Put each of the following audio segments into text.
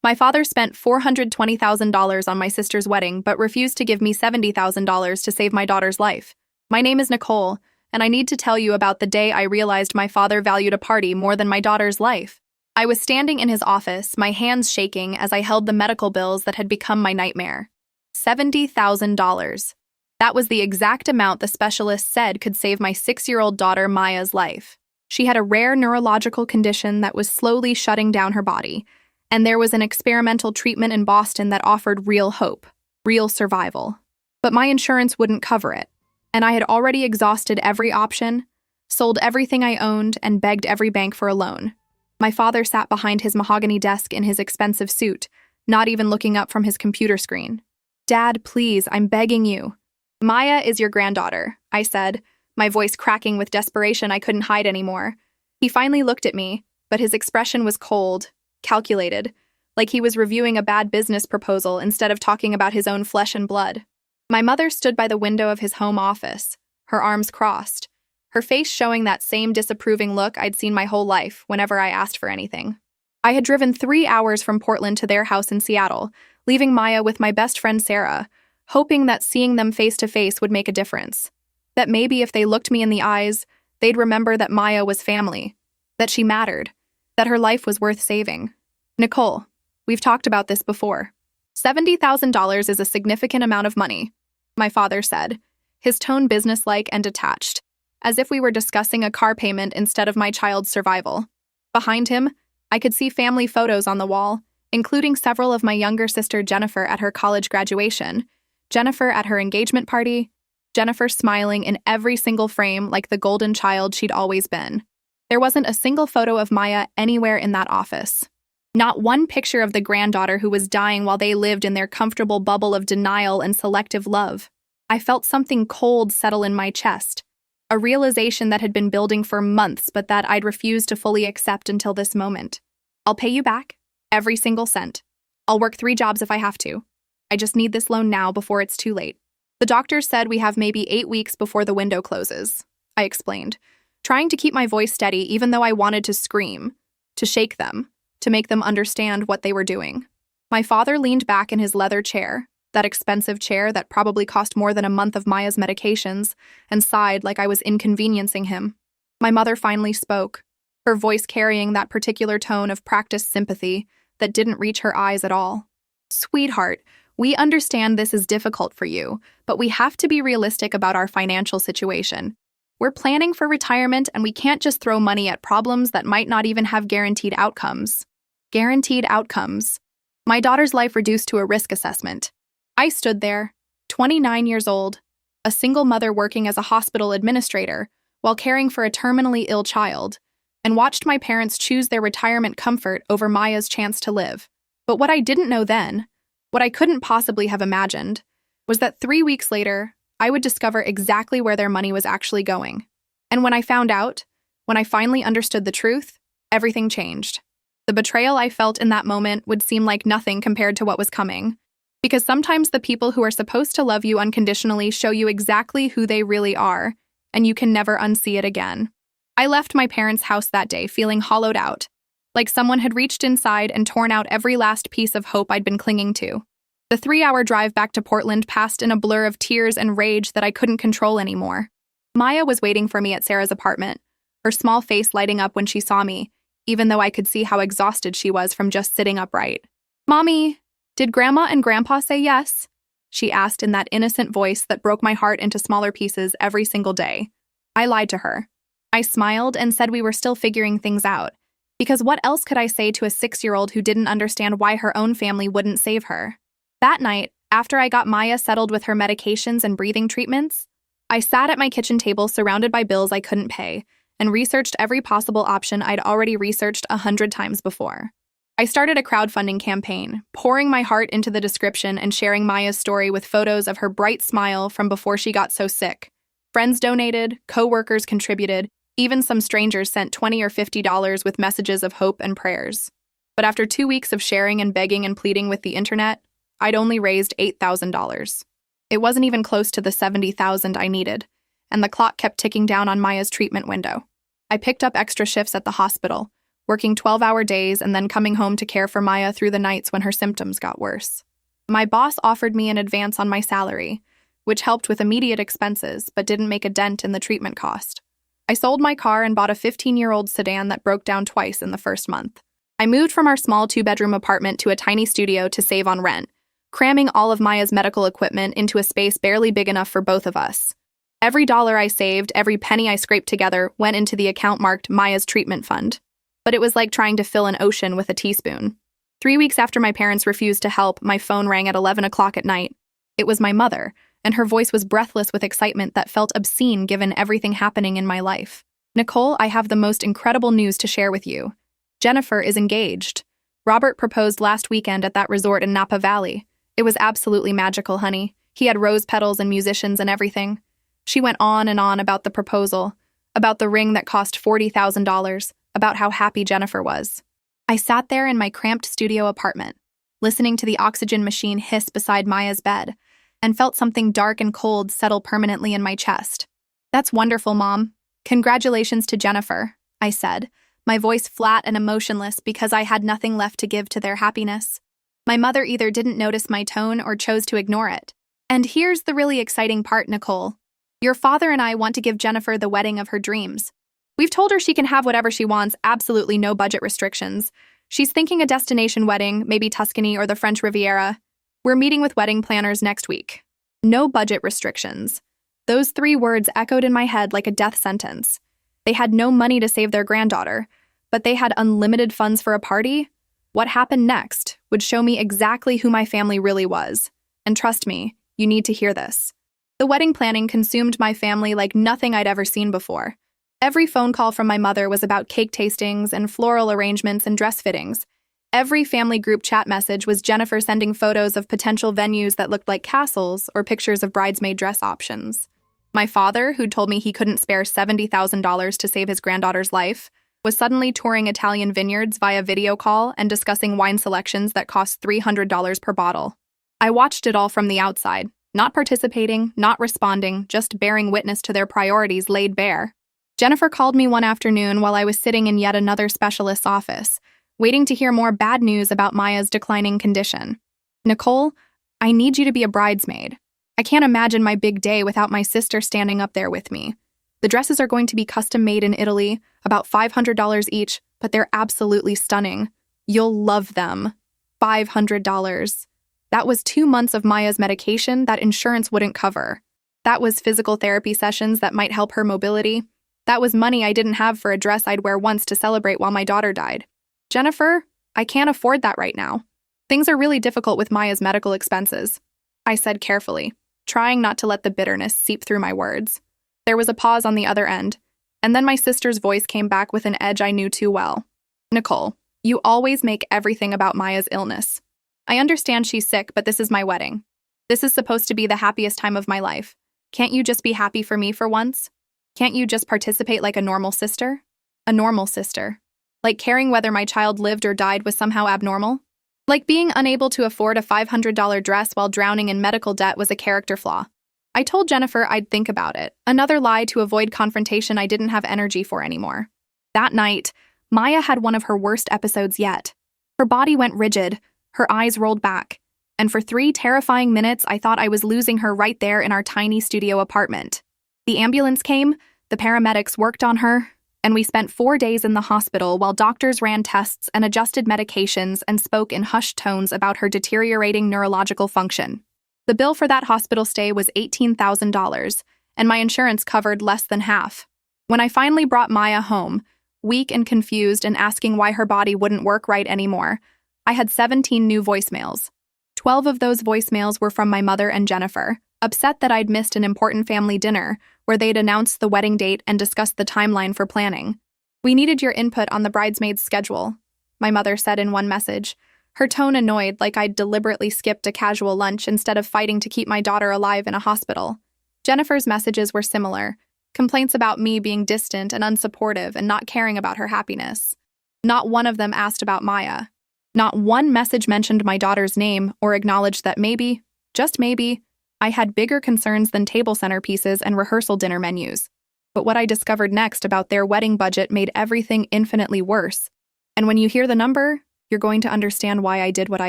My father spent $420,000 on my sister's wedding but refused to give me $70,000 to save my daughter's life. My name is Nicole, and I need to tell you about the day I realized my father valued a party more than my daughter's life. I was standing in his office, my hands shaking as I held the medical bills that had become my nightmare. $70,000. That was the exact amount the specialist said could save my 6-year-old daughter Maya's life. She had a rare neurological condition that was slowly shutting down her body, and there was an experimental treatment in Boston that offered real hope, real survival. But my insurance wouldn't cover it, and I had already exhausted every option, sold everything I owned, and begged every bank for a loan. My father sat behind his mahogany desk in his expensive suit, not even looking up from his computer screen. "Dad, please, I'm begging you." "Maya is your granddaughter," I said, my voice cracking with desperation I couldn't hide anymore. He finally looked at me, but his expression was cold, calculated, like he was reviewing a bad business proposal instead of talking about his own flesh and blood. My mother stood by the window of his home office, her arms crossed, her face showing that same disapproving look I'd seen my whole life whenever I asked for anything. I had driven 3 hours from Portland to their house in Seattle, leaving Maya with my best friend Sarah, hoping that seeing them face to face would make a difference. That maybe if they looked me in the eyes, they'd remember that Maya was family, that she mattered, that her life was worth saving. "Nicole, we've talked about this before. $70,000 is a significant amount of money," my father said, his tone businesslike and detached, as if we were discussing a car payment instead of my child's survival. Behind him, I could see family photos on the wall, including several of my younger sister Jennifer at her college graduation, Jennifer at her engagement party, Jennifer smiling in every single frame like the golden child she'd always been. There wasn't a single photo of Maya anywhere in that office. Not one picture of the granddaughter who was dying while they lived in their comfortable bubble of denial and selective love. I felt something cold settle in my chest, a realization that had been building for months but that I'd refused to fully accept until this moment. "I'll pay you back, every single cent. I'll work 3 jobs if I have to. I just need this loan now before it's too late. The doctor said we have maybe 8 weeks before the window closes," I explained, trying to keep my voice steady even though I wanted to scream, to shake them, to make them understand what they were doing. My father leaned back in his leather chair, that expensive chair that probably cost more than a month of Maya's medications, and sighed like I was inconveniencing him. My mother finally spoke, her voice carrying that particular tone of practiced sympathy that didn't reach her eyes at all. "Sweetheart, we understand this is difficult for you, but we have to be realistic about our financial situation. We're planning for retirement, and we can't just throw money at problems that might not even have guaranteed outcomes." Guaranteed outcomes. My daughter's life reduced to a risk assessment. I stood there, 29 years old, a single mother working as a hospital administrator while caring for a terminally ill child, and watched my parents choose their retirement comfort over Maya's chance to live. But what I didn't know then, what I couldn't possibly have imagined, was that 3 weeks later, I would discover exactly where their money was actually going. And when I found out, when I finally understood the truth, everything changed. The betrayal I felt in that moment would seem like nothing compared to what was coming. Because sometimes the people who are supposed to love you unconditionally show you exactly who they really are, and you can never unsee it again. I left my parents' house that day feeling hollowed out, like someone had reached inside and torn out every last piece of hope I'd been clinging to. The 3-hour drive back to Portland passed in a blur of tears and rage that I couldn't control anymore. Maya was waiting for me at Sarah's apartment, her small face lighting up when she saw me, even though I could see how exhausted she was from just sitting upright. "Mommy, did Grandma and Grandpa say yes?" she asked in that innocent voice that broke my heart into smaller pieces every single day. I lied to her. I smiled and said we were still figuring things out, because what else could I say to a 6-year-old who didn't understand why her own family wouldn't save her? That night, after I got Maya settled with her medications and breathing treatments, I sat at my kitchen table surrounded by bills I couldn't pay and researched every possible option I'd already researched 100 times before. I started a crowdfunding campaign, pouring my heart into the description and sharing Maya's story with photos of her bright smile from before she got so sick. Friends donated, co-workers contributed, even some strangers sent $20 or $50 with messages of hope and prayers. But after 2 weeks of sharing and begging and pleading with the internet, I'd only raised $8,000. It wasn't even close to the $70,000 I needed, and the clock kept ticking down on Maya's treatment window. I picked up extra shifts at the hospital, working 12-hour days and then coming home to care for Maya through the nights when her symptoms got worse. My boss offered me an advance on my salary, which helped with immediate expenses but didn't make a dent in the treatment cost. I sold my car and bought a 15-year-old sedan that broke down twice in the first month. I moved from our small 2-bedroom apartment to a tiny studio to save on rent, cramming all of Maya's medical equipment into a space barely big enough for both of us. Every dollar I saved, every penny I scraped together went into the account marked Maya's treatment fund. But it was like trying to fill an ocean with a teaspoon. 3 weeks after my parents refused to help, my phone rang at 11 o'clock at night. It was my mother, and her voice was breathless with excitement that felt obscene given everything happening in my life. "Nicole, I have the most incredible news to share with you. Jennifer is engaged. Robert proposed last weekend at that resort in Napa Valley. It was absolutely magical, honey. He had rose petals and musicians and everything." She went on and on about the proposal, about the ring that cost $40,000, about how happy Jennifer was. I sat there in my cramped studio apartment, listening to the oxygen machine hiss beside Maya's bed, and felt something dark and cold settle permanently in my chest. "That's wonderful, Mom. Congratulations to Jennifer," I said, my voice flat and emotionless because I had nothing left to give to their happiness. My mother either didn't notice my tone or chose to ignore it. "And here's the really exciting part, Nicole. Your father and I want to give Jennifer the wedding of her dreams. We've told her she can have whatever she wants, absolutely no budget restrictions. She's thinking a destination wedding, maybe Tuscany or the French Riviera. We're meeting with wedding planners next week. No budget restrictions." Those 3 words echoed in my head like a death sentence. They had no money to save their granddaughter, but they had unlimited funds for a party? What happened next would show me exactly who my family really was. And trust me, you need to hear this. The wedding planning consumed my family like nothing I'd ever seen before. Every phone call from my mother was about cake tastings and floral arrangements and dress fittings. Every family group chat message was Jennifer sending photos of potential venues that looked like castles or pictures of bridesmaid dress options. My father, who'd told me he couldn't spare $70,000 to save his granddaughter's life, was suddenly touring Italian vineyards via video call and discussing wine selections that cost $300 per bottle. I watched it all from the outside, not participating, not responding, just bearing witness to their priorities laid bare. Jennifer called me one afternoon while I was sitting in yet another specialist's office, waiting to hear more bad news about Maya's declining condition. "Nicole, I need you to be a bridesmaid. I can't imagine my big day without my sister standing up there with me. The dresses are going to be custom made in Italy, about $500 each, but they're absolutely stunning. You'll love them. $500. That was 2 months of Maya's medication that insurance wouldn't cover. That was physical therapy sessions that might help her mobility. That was money I didn't have for a dress I'd wear once to celebrate while my daughter died. Jennifer, I can't afford that right now. Things are really difficult with Maya's medical expenses," I said carefully, trying not to let the bitterness seep through my words. There was a pause on the other end, and then my sister's voice came back with an edge I knew too well. "Nicole, you always make everything about Maya's illness. I understand she's sick, but this is my wedding. This is supposed to be the happiest time of my life. Can't you just be happy for me for once? Can't you just participate like a normal sister? A normal sister. Like caring whether my child lived or died was somehow abnormal? Like being unable to afford a $500 dress while drowning in medical debt was a character flaw. I told Jennifer I'd think about it, another lie to avoid confrontation I didn't have energy for anymore. That night, Maya had one of her worst episodes yet. Her body went rigid, her eyes rolled back, and for 3 terrifying minutes I thought I was losing her right there in our tiny studio apartment. The ambulance came, the paramedics worked on her, and we spent 4 days in the hospital while doctors ran tests and adjusted medications and spoke in hushed tones about her deteriorating neurological function. The bill for that hospital stay was $18,000, and my insurance covered less than half. When I finally brought Maya home, weak and confused and asking why her body wouldn't work right anymore, I had 17 new voicemails. 12 of those voicemails were from my mother and Jennifer, upset that I'd missed an important family dinner where they'd announced the wedding date and discussed the timeline for planning. "We needed your input on the bridesmaid's schedule," my mother said in one message, her tone annoyed like I'd deliberately skipped a casual lunch instead of fighting to keep my daughter alive in a hospital. Jennifer's messages were similar, complaints about me being distant and unsupportive and not caring about her happiness. Not one of them asked about Maya. Not one message mentioned my daughter's name or acknowledged that maybe, just maybe, I had bigger concerns than table centerpieces and rehearsal dinner menus. But what I discovered next about their wedding budget made everything infinitely worse. And when you hear the number, you're going to understand why I did what I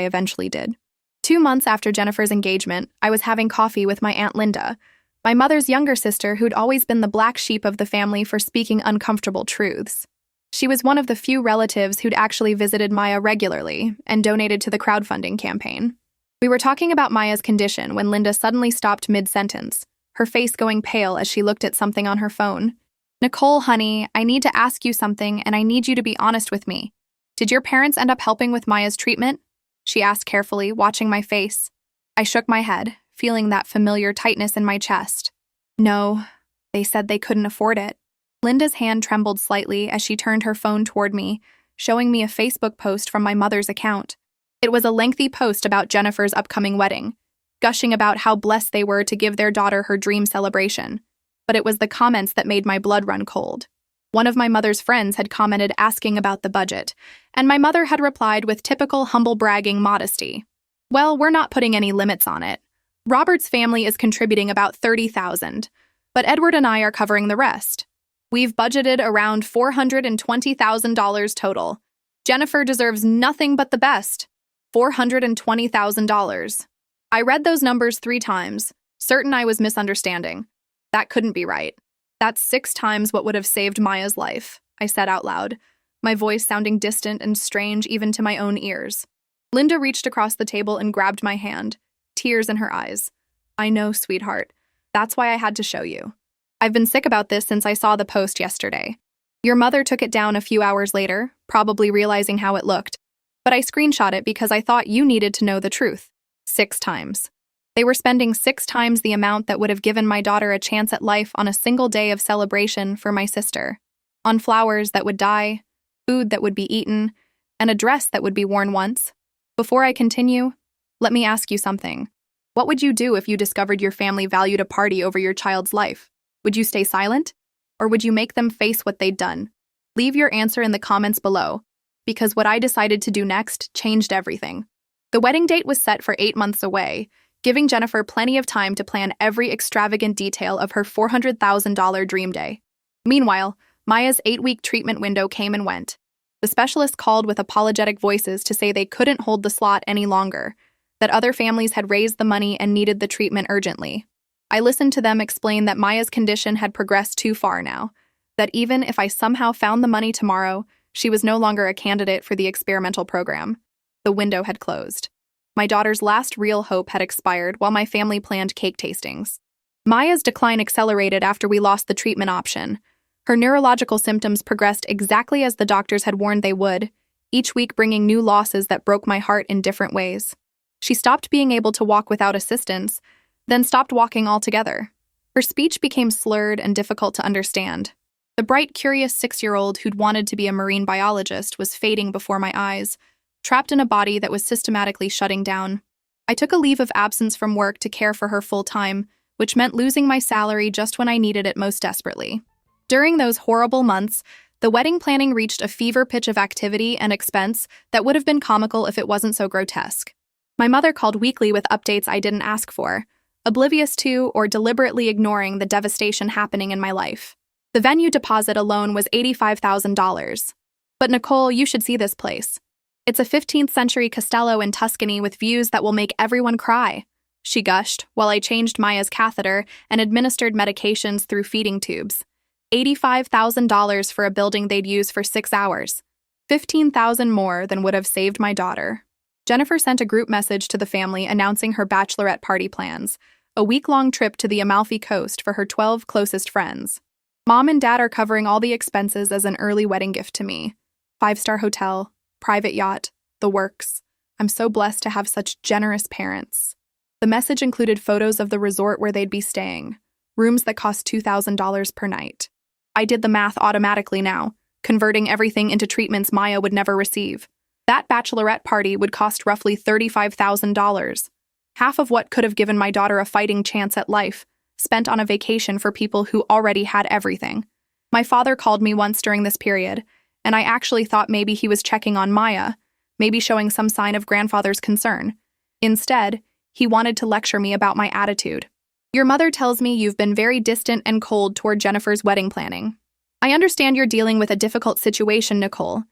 eventually did. 2 months after Jennifer's engagement, I was having coffee with my Aunt Linda, my mother's younger sister who'd always been the black sheep of the family for speaking uncomfortable truths. She was one of the few relatives who'd actually visited Maya regularly and donated to the crowdfunding campaign. We were talking about Maya's condition when Linda suddenly stopped mid-sentence, her face going pale as she looked at something on her phone. "Nicole, honey, I need to ask you something, and I need you to be honest with me. Did your parents end up helping with Maya's treatment?" she asked carefully, watching my face. I shook my head, feeling that familiar tightness in my chest. "No, they said they couldn't afford it." Linda's hand trembled slightly as she turned her phone toward me, showing me a Facebook post from my mother's account. It was a lengthy post about Jennifer's upcoming wedding, gushing about how blessed they were to give their daughter her dream celebration. But it was the comments that made my blood run cold. One of my mother's friends had commented asking about the budget, and my mother had replied with typical humble bragging modesty. "Well, we're not putting any limits on it. Robert's family is contributing about $30,000, but Edward and I are covering the rest. We've budgeted around $420,000 total. Jennifer deserves nothing but the best. $420,000. I read those numbers 3 times, certain I was misunderstanding. That couldn't be right. That's 6 times what would have saved Maya's life, I said out loud, my voice sounding distant and strange even to my own ears. Linda reached across the table and grabbed my hand, tears in her eyes. "I know, sweetheart. That's why I had to show you. I've been sick about this since I saw the post yesterday. Your mother took it down a few hours later, probably realizing how it looked. But I screenshot it because I thought you needed to know the truth. 6 times. They were spending 6 times the amount that would have given my daughter a chance at life on a single day of celebration for my sister. On flowers that would die, food that would be eaten, and a dress that would be worn once. Before I continue, let me ask you something. What would you do if you discovered your family valued a party over your child's life? Would you stay silent? Or would you make them face what they'd done? Leave your answer in the comments below, because what I decided to do next changed everything." The wedding date was set for 8 months away, giving Jennifer plenty of time to plan every extravagant detail of her $400,000 dream day. Meanwhile, Maya's 8-week treatment window came and went. The specialist called with apologetic voices to say they couldn't hold the slot any longer, that other families had raised the money and needed the treatment urgently. I listened to them explain that Maya's condition had progressed too far now, that even if I somehow found the money tomorrow, she was no longer a candidate for the experimental program. The window had closed. My daughter's last real hope had expired while my family planned cake tastings. Maya's decline accelerated after we lost the treatment option. Her neurological symptoms progressed exactly as the doctors had warned they would, each week bringing new losses that broke my heart in different ways. She stopped being able to walk without assistance, then stopped walking altogether. Her speech became slurred and difficult to understand. The bright, curious 6-year-old who'd wanted to be a marine biologist was fading before my eyes, trapped in a body that was systematically shutting down. I took a leave of absence from work to care for her full-time, which meant losing my salary just when I needed it most desperately. During those horrible months, the wedding planning reached a fever pitch of activity and expense that would have been comical if it wasn't so grotesque. My mother called weekly with updates I didn't ask for, oblivious to or deliberately ignoring the devastation happening in my life. The venue deposit alone was $85,000. "But Nicole, you should see this place. It's a 15th century castello in Tuscany with views that will make everyone cry," she gushed while I changed Maya's catheter and administered medications through feeding tubes. $85,000 for a building they'd use for 6 hours. $15,000 more than would have saved my daughter. Jennifer sent a group message to the family announcing her bachelorette party plans, a week-long trip to the Amalfi Coast for her 12 closest friends. Mom and Dad are covering all the expenses as an early wedding gift to me. 5-star hotel, private yacht, the works. I'm so blessed to have such generous parents. The message included photos of the resort where they'd be staying, rooms that cost $2,000 per night. I did the math automatically now, converting everything into treatments Maya would never receive. That bachelorette party would cost roughly $35,000, half of what could have given my daughter a fighting chance at life, spent on a vacation for people who already had everything. My father called me once during this period, and I actually thought maybe he was checking on Maya, maybe showing some sign of grandfather's concern. Instead, he wanted to lecture me about my attitude. "Your mother tells me you've been very distant and cold toward Jennifer's wedding planning. I understand you're dealing with a difficult situation, Nicole,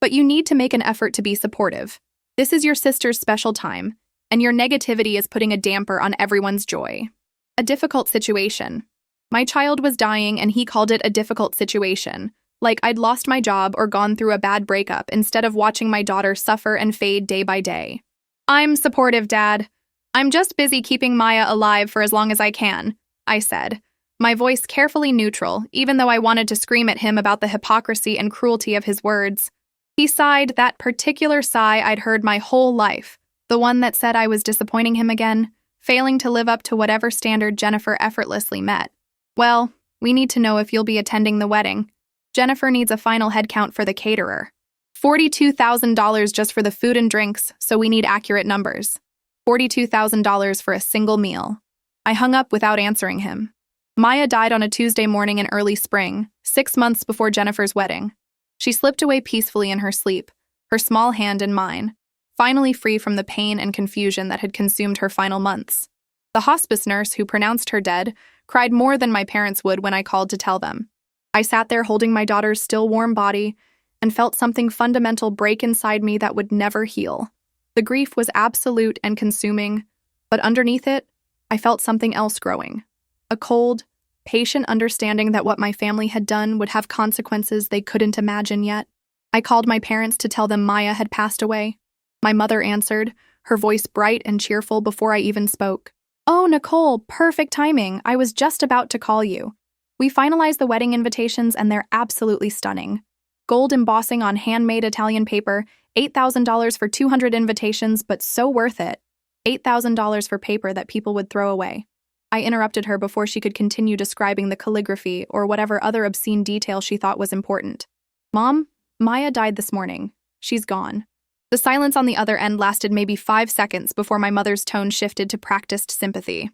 But you need to make an effort to be supportive. This is your sister's special time, and your negativity is putting a damper on everyone's joy. A difficult situation. My child was dying and he called it a difficult situation, like I'd lost my job or gone through a bad breakup instead of watching my daughter suffer and fade day by day. I'm supportive, Dad. I'm just busy keeping Maya alive for as long as I can, I said, my voice carefully neutral, even though I wanted to scream at him about the hypocrisy and cruelty of his words. He sighed, that particular sigh I'd heard my whole life, the one that said I was disappointing him again, failing to live up to whatever standard Jennifer effortlessly met. Well, we need to know if you'll be attending the wedding. Jennifer needs a final headcount for the caterer. $42,000 just for the food and drinks, so we need accurate numbers. $42,000 for a single meal. I hung up without answering him. Maya died on a Tuesday morning in early spring, 6 months before Jennifer's wedding. She slipped away peacefully in her sleep, her small hand in mine, finally free from the pain and confusion that had consumed her final months. The hospice nurse who pronounced her dead cried more than my parents would when I called to tell them. I sat there holding my daughter's still warm body and felt something fundamental break inside me that would never heal. The grief was absolute and consuming, but underneath it, I felt something else growing. A cold, patient understanding that what my family had done would have consequences they couldn't imagine yet. I called my parents to tell them Maya had passed away. My mother answered, her voice bright and cheerful before I even spoke. Oh, Nicole, perfect timing. I was just about to call you. We finalized the wedding invitations and they're absolutely stunning. Gold embossing on handmade Italian paper, $8,000 for 200 invitations, but so worth it. $8,000 for paper that people would throw away. I interrupted her before she could continue describing the calligraphy or whatever other obscene detail she thought was important. Mom, Maya died this morning. She's gone. The silence on the other end lasted maybe 5 seconds before my mother's tone shifted to practiced sympathy.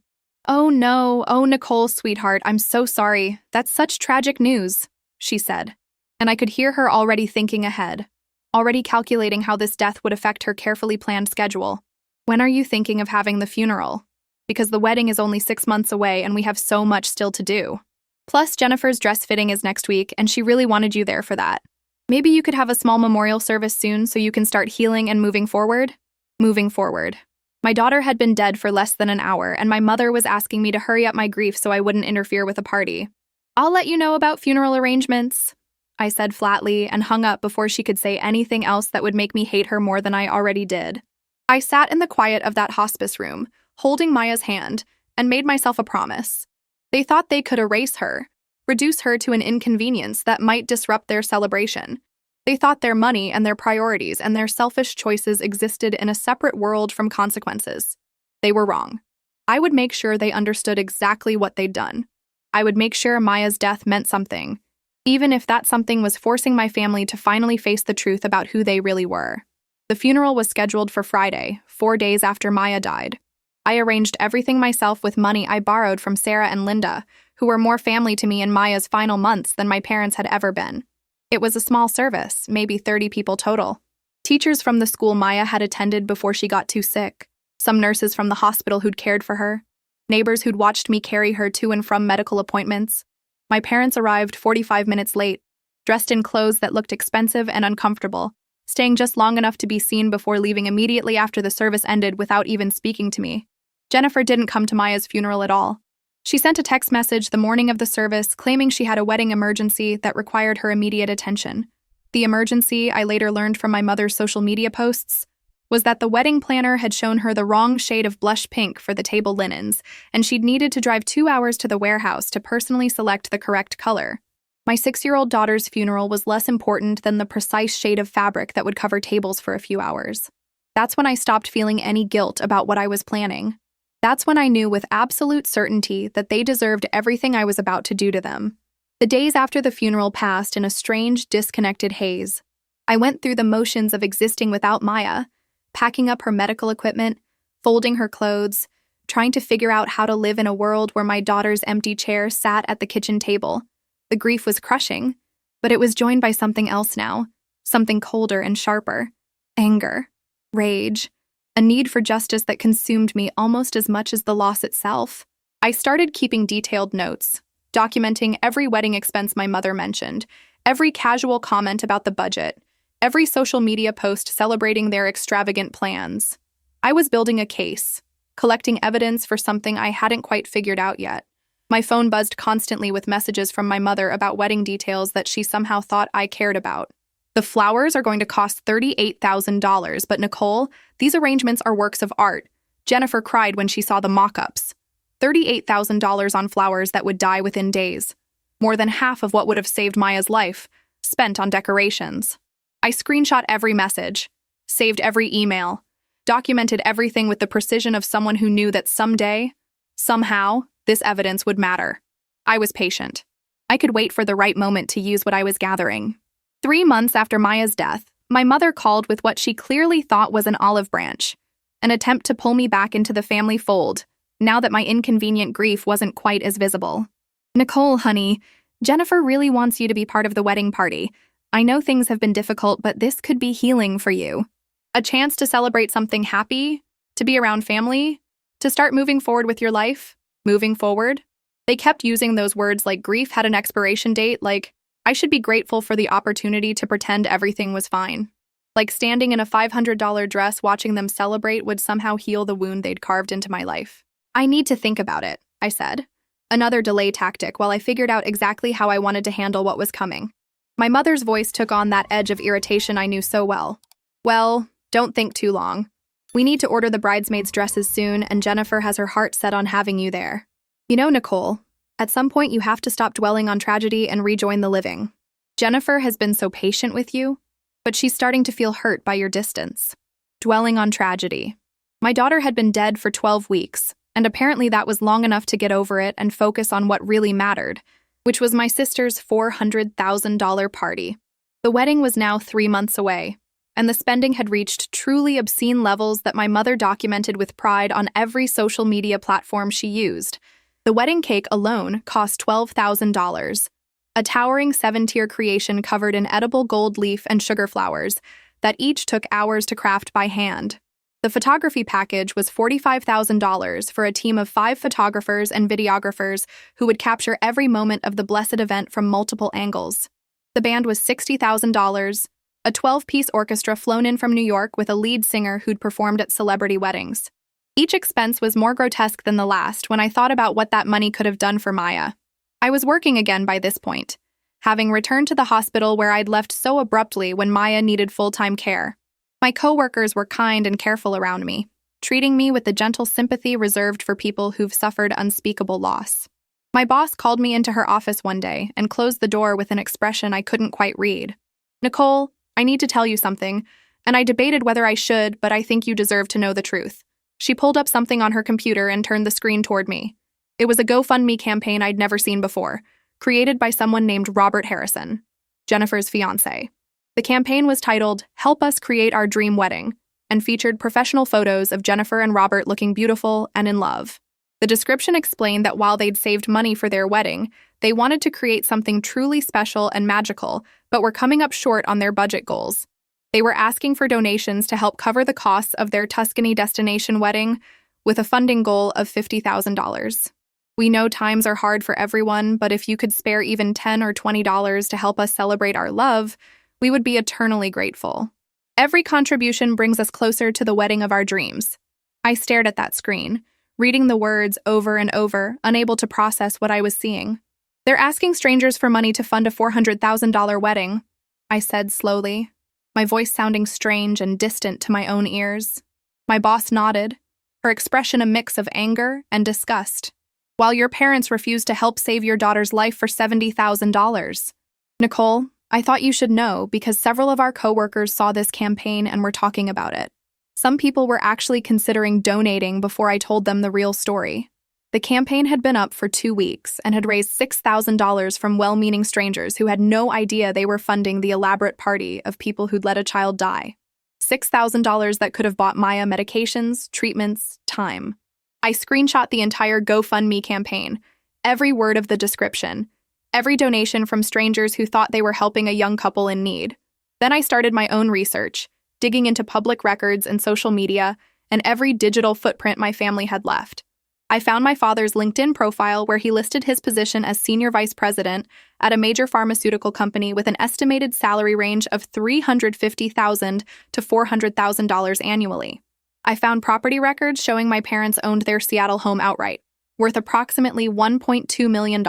Oh no, oh Nicole, sweetheart, I'm so sorry. That's such tragic news, she said. And I could hear her already thinking ahead, already calculating how this death would affect her carefully planned schedule. When are you thinking of having the funeral? Because the wedding is only 6 months away and we have so much still to do. Plus, Jennifer's dress fitting is next week and she really wanted you there for that. Maybe you could have a small memorial service soon so you can start healing and moving forward? Moving forward. My daughter had been dead for less than an hour and my mother was asking me to hurry up my grief so I wouldn't interfere with a party. I'll let you know about funeral arrangements, I said flatly and hung up before she could say anything else that would make me hate her more than I already did. I sat in the quiet of that hospice room, holding Maya's hand, and made myself a promise. They thought they could erase her, reduce her to an inconvenience that might disrupt their celebration. They thought their money and their priorities and their selfish choices existed in a separate world from consequences. They were wrong. I would make sure they understood exactly what they'd done. I would make sure Maya's death meant something, even if that something was forcing my family to finally face the truth about who they really were. The funeral was scheduled for Friday, 4 days after Maya died. I arranged everything myself with money I borrowed from Sarah and Linda, who were more family to me in Maya's final months than my parents had ever been. It was a small service, maybe 30 people total. Teachers from the school Maya had attended before she got too sick, some nurses from the hospital who'd cared for her, neighbors who'd watched me carry her to and from medical appointments. My parents arrived 45 minutes late, dressed in clothes that looked expensive and uncomfortable, staying just long enough to be seen before leaving immediately after the service ended without even speaking to me. Jennifer didn't come to Maya's funeral at all. She sent a text message the morning of the service claiming she had a wedding emergency that required her immediate attention. The emergency, I later learned from my mother's social media posts, was that the wedding planner had shown her the wrong shade of blush pink for the table linens, and she'd needed to drive 2 hours to the warehouse to personally select the correct color. My 6-year-old daughter's funeral was less important than the precise shade of fabric that would cover tables for a few hours. That's when I stopped feeling any guilt about what I was planning. That's when I knew with absolute certainty that they deserved everything I was about to do to them. The days after the funeral passed in a strange, disconnected haze. I went through the motions of existing without Maya, packing up her medical equipment, folding her clothes, trying to figure out how to live in a world where my daughter's empty chair sat at the kitchen table. The grief was crushing, but it was joined by something else now, something colder and sharper. Anger, rage, a need for justice that consumed me almost as much as the loss itself. I started keeping detailed notes, documenting every wedding expense my mother mentioned, every casual comment about the budget, every social media post celebrating their extravagant plans. I was building a case, collecting evidence for something I hadn't quite figured out yet. My phone buzzed constantly with messages from my mother about wedding details that she somehow thought I cared about. The flowers are going to cost $38,000, but Nicole, these arrangements are works of art. Jennifer cried when she saw the mock-ups. $38,000 on flowers that would die within days. More than half of what would have saved Maya's life, spent on decorations. I screenshot every message, saved every email, documented everything with the precision of someone who knew that someday, somehow, this evidence would matter. I was patient. I could wait for the right moment to use what I was gathering. 3 months after Maya's death, my mother called with what she clearly thought was an olive branch, an attempt to pull me back into the family fold, now that my inconvenient grief wasn't quite as visible. "Nicole, honey, Jennifer really wants you to be part of the wedding party. I know things have been difficult, but this could be healing for you. A chance to celebrate something happy, to be around family, to start moving forward with your life, moving forward." They kept using those words like grief had an expiration date, like I should be grateful for the opportunity to pretend everything was fine. Like standing in a $500 dress watching them celebrate would somehow heal the wound they'd carved into my life. "I need to think about it," I said. Another delay tactic while I figured out exactly how I wanted to handle what was coming. My mother's voice took on that edge of irritation I knew so well. "Well, don't think too long. We need to order the bridesmaids' dresses soon, and Jennifer has her heart set on having you there. You know, Nicole, at some point you have to stop dwelling on tragedy and rejoin the living. Jennifer has been so patient with you, but she's starting to feel hurt by your distance. Dwelling on tragedy. My daughter had been dead for 12 weeks, and apparently that was long enough to get over it and focus on what really mattered, which was my sister's $400,000 party. The wedding was now 3 months away, and the spending had reached truly obscene levels that my mother documented with pride on every social media platform she used. The wedding cake alone cost $12,000, a towering 7-tier creation covered in edible gold leaf and sugar flowers that each took hours to craft by hand. The photography package was $45,000 for a team of 5 photographers and videographers who would capture every moment of the blessed event from multiple angles. The band was $60,000, a 12-piece orchestra flown in from New York with a lead singer who'd performed at celebrity weddings. Each expense was more grotesque than the last when I thought about what that money could have done for Maya. I was working again by this point, having returned to the hospital where I'd left so abruptly when Maya needed full-time care. My coworkers were kind and careful around me, treating me with the gentle sympathy reserved for people who've suffered unspeakable loss. My boss called me into her office one day and closed the door with an expression I couldn't quite read. "Nicole, I need to tell you something, and I debated whether I should, but I think you deserve to know the truth." She pulled up something on her computer and turned the screen toward me. It was a GoFundMe campaign I'd never seen before, created by someone named Robert Harrison, Jennifer's fiancé. The campaign was titled, "Help Us Create Our Dream Wedding," and featured professional photos of Jennifer and Robert looking beautiful and in love. The description explained that while they'd saved money for their wedding, they wanted to create something truly special and magical, but were coming up short on their budget goals. They were asking for donations to help cover the costs of their Tuscany destination wedding, with a funding goal of $50,000. "We know times are hard for everyone, but if you could spare even $10 or $20 to help us celebrate our love, we would be eternally grateful. Every contribution brings us closer to the wedding of our dreams." I stared at that screen, reading the words over and over, unable to process what I was seeing. "They're asking strangers for money to fund a $400,000 wedding," I said slowly, my voice sounding strange and distant to my own ears. My boss nodded, her expression a mix of anger and disgust. "While your parents refused to help save your daughter's life for $70,000. Nicole, I thought you should know because several of our coworkers saw this campaign and were talking about it. Some people were actually considering donating before I told them the real story. The campaign had been up for 2 weeks and had raised $6,000 from well-meaning strangers who had no idea they were funding the elaborate party of people who'd let a child die. $6,000 that could have bought Maya medications, treatments, time. I screenshot the entire GoFundMe campaign, every word of the description, every donation from strangers who thought they were helping a young couple in need. Then I started my own research, digging into public records and social media and every digital footprint my family had left. I found my father's LinkedIn profile where he listed his position as senior vice president at a major pharmaceutical company with an estimated salary range of $350,000 to $400,000 annually. I found property records showing my parents owned their Seattle home outright, worth approximately $1.2 million,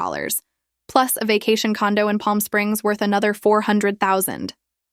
plus a vacation condo in Palm Springs worth another $400,000.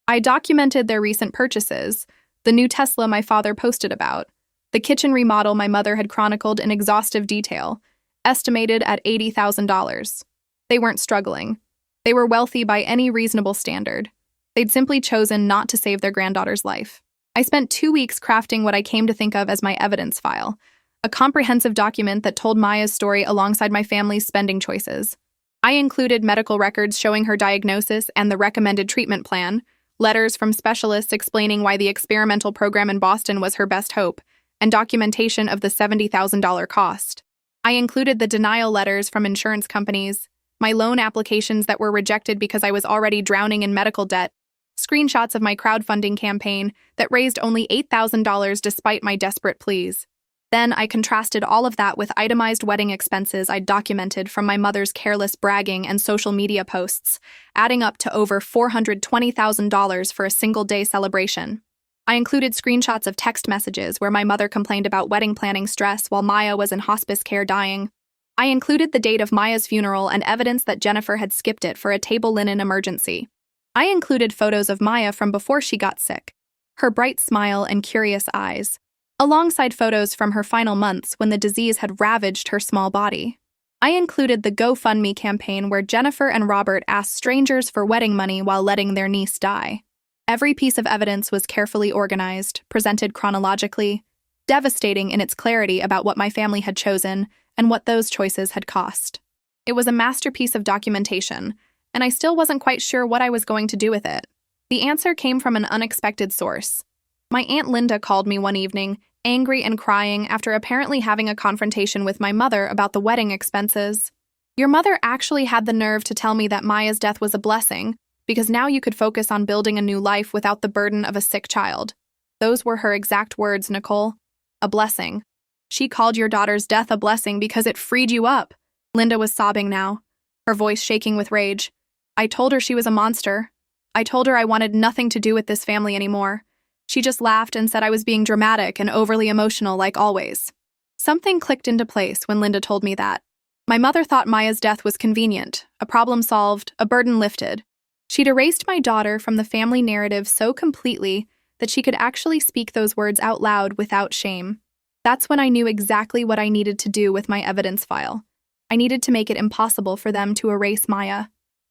I documented their recent purchases, the new Tesla my father posted about, the kitchen remodel my mother had chronicled in exhaustive detail, estimated at $80,000. They weren't struggling. They were wealthy by any reasonable standard. They'd simply chosen not to save their granddaughter's life. I spent 2 weeks crafting what I came to think of as my evidence file, a comprehensive document that told Maya's story alongside my family's spending choices. I included medical records showing her diagnosis and the recommended treatment plan, letters from specialists explaining why the experimental program in Boston was her best hope, and documentation of the $70,000 cost. I included the denial letters from insurance companies, my loan applications that were rejected because I was already drowning in medical debt, screenshots of my crowdfunding campaign that raised only $8,000 despite my desperate pleas. Then I contrasted all of that with itemized wedding expenses I'd documented from my mother's careless bragging and social media posts, adding up to over $420,000 for a single-day celebration. I included screenshots of text messages where my mother complained about wedding planning stress while Maya was in hospice care dying. I included the date of Maya's funeral and evidence that Jennifer had skipped it for a table linen emergency. I included photos of Maya from before she got sick, her bright smile and curious eyes, alongside photos from her final months when the disease had ravaged her small body. I included the GoFundMe campaign where Jennifer and Robert asked strangers for wedding money while letting their niece die. Every piece of evidence was carefully organized, presented chronologically, devastating in its clarity about what my family had chosen and what those choices had cost. It was a masterpiece of documentation, and I still wasn't quite sure what I was going to do with it. The answer came from an unexpected source. My Aunt Linda called me one evening, angry and crying after apparently having a confrontation with my mother about the wedding expenses. "Your mother actually had the nerve to tell me that Maya's death was a blessing, because now you could focus on building a new life without the burden of a sick child." Those were her exact words, Nicole. A blessing. She called your daughter's death a blessing because it freed you up. Linda was sobbing now, her voice shaking with rage. I told her she was a monster. I told her I wanted nothing to do with this family anymore. She just laughed and said I was being dramatic and overly emotional like always. Something clicked into place when Linda told me that. My mother thought Maya's death was convenient, a problem solved, a burden lifted. She'd erased my daughter from the family narrative so completely that she could actually speak those words out loud without shame. That's when I knew exactly what I needed to do with my evidence file. I needed to make it impossible for them to erase Maya.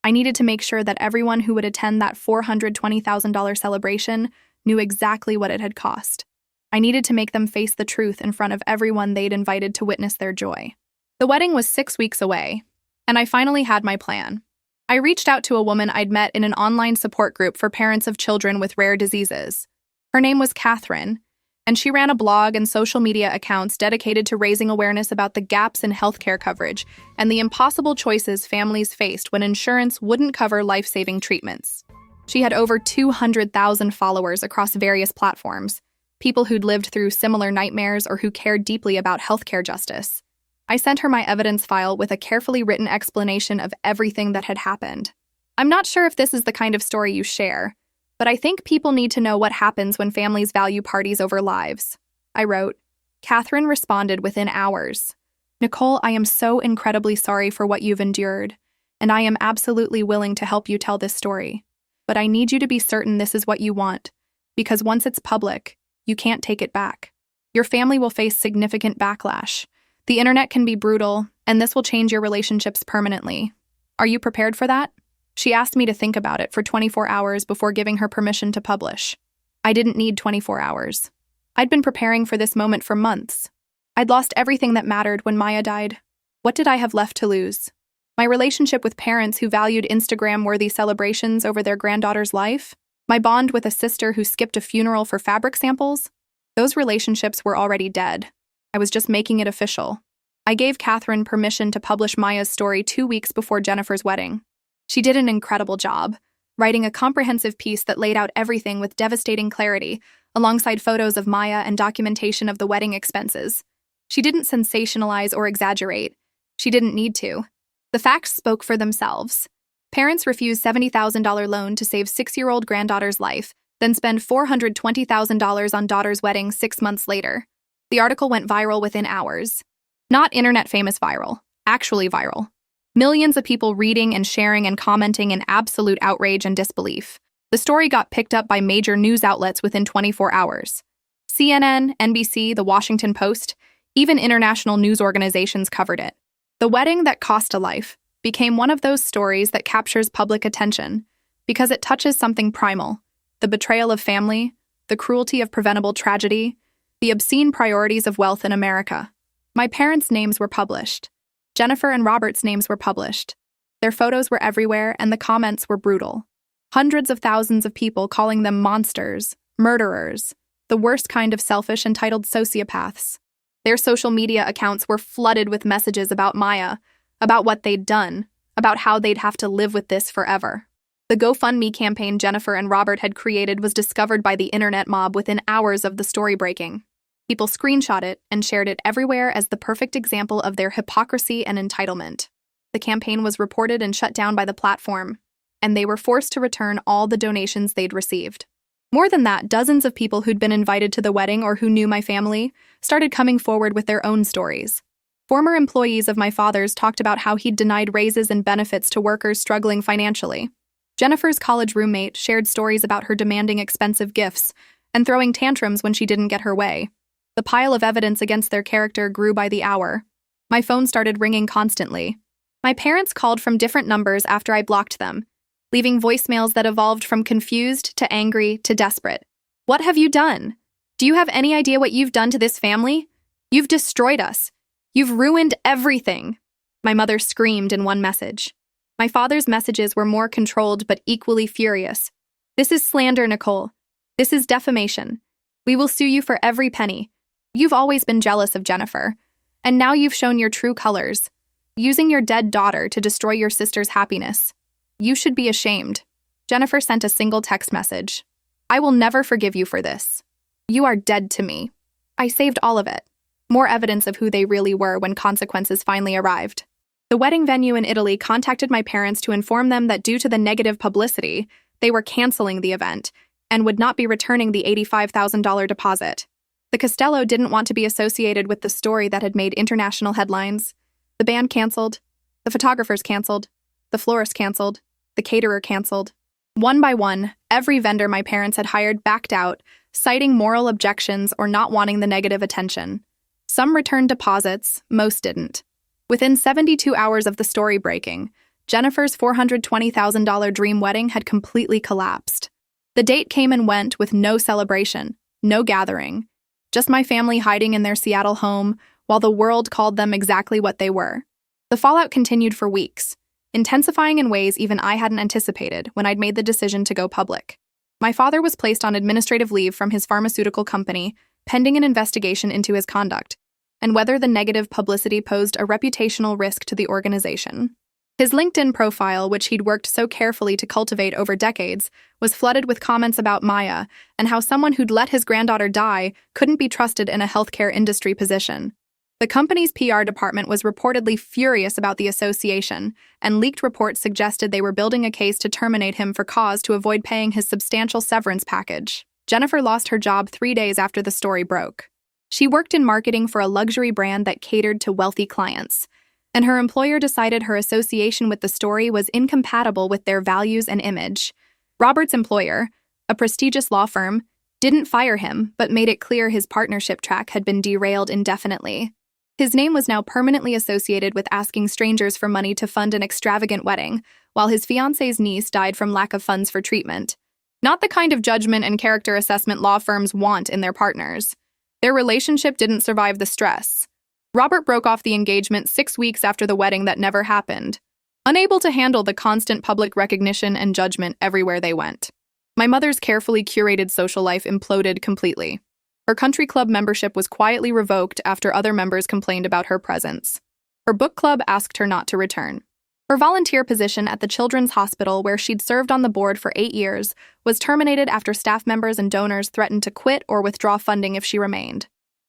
I needed to make sure that everyone who would attend that $420,000 celebration knew exactly what it had cost. I needed to make them face the truth in front of everyone they'd invited to witness their joy. The wedding was 6 weeks away, and I finally had my plan. I reached out to a woman I'd met in an online support group for parents of children with rare diseases. Her name was Catherine, and she ran a blog and social media accounts dedicated to raising awareness about the gaps in healthcare coverage and the impossible choices families faced when insurance wouldn't cover life-saving treatments. She had over 200,000 followers across various platforms, people who'd lived through similar nightmares or who cared deeply about healthcare justice. I sent her my evidence file with a carefully written explanation of everything that had happened. "I'm not sure if this is the kind of story you share, but I think people need to know what happens when families value parties over lives," I wrote. Catherine responded within hours. "Nicole, I am so incredibly sorry for what you've endured, and I am absolutely willing to help you tell this story. But I need you to be certain this is what you want, because once it's public, you can't take it back. Your family will face significant backlash. The internet can be brutal, and this will change your relationships permanently. Are you prepared for that?" She asked me to think about it for 24 hours before giving her permission to publish. I didn't need 24 hours. I'd been preparing for this moment for months. I'd lost everything that mattered when Maya died. What did I have left to lose? My relationship with parents who valued Instagram-worthy celebrations over their granddaughter's life? My bond with a sister who skipped a funeral for fabric samples? Those relationships were already dead. I was just making it official. I gave Catherine permission to publish Maya's story 2 weeks before Jennifer's wedding. She did an incredible job, writing a comprehensive piece that laid out everything with devastating clarity, alongside photos of Maya and documentation of the wedding expenses. She didn't sensationalize or exaggerate. She didn't need to. The facts spoke for themselves. Parents refused $70,000 loan to save 6-year-old granddaughter's life, then spend $420,000 on daughter's wedding 6 months later. The article went viral within hours. Not internet-famous viral, actually viral. Millions of people reading and sharing and commenting in absolute outrage and disbelief. The story got picked up by major news outlets within 24 hours. CNN, NBC, The Washington Post, even international news organizations covered it. The wedding that cost a life became one of those stories that captures public attention because it touches something primal: the betrayal of family, the cruelty of preventable tragedy, the obscene priorities of wealth in America. My parents' names were published. Jennifer and Robert's names were published. Their photos were everywhere, and the comments were brutal. Hundreds of thousands of people calling them monsters, murderers, the worst kind of selfish, entitled sociopaths. Their social media accounts were flooded with messages about Maya, about what they'd done, about how they'd have to live with this forever. The GoFundMe campaign Jennifer and Robert had created was discovered by the internet mob within hours of the story breaking. People screenshot it and shared it everywhere as the perfect example of their hypocrisy and entitlement. The campaign was reported and shut down by the platform, and they were forced to return all the donations they'd received. More than that, dozens of people who'd been invited to the wedding or who knew my family started coming forward with their own stories. Former employees of my father's talked about how he'd denied raises and benefits to workers struggling financially. Jennifer's college roommate shared stories about her demanding expensive gifts and throwing tantrums when she didn't get her way. The pile of evidence against their character grew by the hour. My phone started ringing constantly. My parents called from different numbers after I blocked them, leaving voicemails that evolved from confused to angry to desperate. "What have you done? Do you have any idea what you've done to this family? You've destroyed us. You've ruined everything," my mother screamed in one message. My father's messages were more controlled but equally furious. "This is slander, Nicole. This is defamation. We will sue you for every penny. You've always been jealous of Jennifer, and now you've shown your true colors, using your dead daughter to destroy your sister's happiness. You should be ashamed." Jennifer sent a single text message. "I will never forgive you for this. You are dead to me." I saved all of it. More evidence of who they really were when consequences finally arrived. The wedding venue in Italy contacted my parents to inform them that due to the negative publicity, they were canceling the event and would not be returning the $85,000 deposit. The Castello didn't want to be associated with the story that had made international headlines. The band canceled, the photographers canceled, the florist canceled, the caterer canceled. One by one, every vendor my parents had hired backed out, citing moral objections or not wanting the negative attention. Some returned deposits, most didn't. Within 72 hours of the story breaking, Jennifer's $420,000 dream wedding had completely collapsed. The date came and went with no celebration, no gathering, just my family hiding in their Seattle home while the world called them exactly what they were. The fallout continued for weeks, intensifying in ways even I hadn't anticipated when I'd made the decision to go public. My father was placed on administrative leave from his pharmaceutical company, pending an investigation into his conduct, and whether the negative publicity posed a reputational risk to the organization. His LinkedIn profile, which he'd worked so carefully to cultivate over decades, was flooded with comments about Maya and how someone who'd let his granddaughter die couldn't be trusted in a healthcare industry position. The company's PR department was reportedly furious about the association, and leaked reports suggested they were building a case to terminate him for cause to avoid paying his substantial severance package. Jennifer lost her job 3 days after the story broke. She worked in marketing for a luxury brand that catered to wealthy clients, and her employer decided her association with the story was incompatible with their values and image. Robert's employer, a prestigious law firm, didn't fire him, but made it clear his partnership track had been derailed indefinitely. His name was now permanently associated with asking strangers for money to fund an extravagant wedding, while his fiancée's niece died from lack of funds for treatment. Not the kind of judgment and character assessment law firms want in their partners. Their relationship didn't survive the stress. Robert broke off the engagement 6 weeks after the wedding that never happened, unable to handle the constant public recognition and judgment everywhere they went. My mother's carefully curated social life imploded completely. Her country club membership was quietly revoked after other members complained about her presence. Her book club asked her not to return. Her volunteer position at the Children's Hospital, where she'd served on the board for 8 years, was terminated after staff members and donors threatened to quit or withdraw funding if she remained.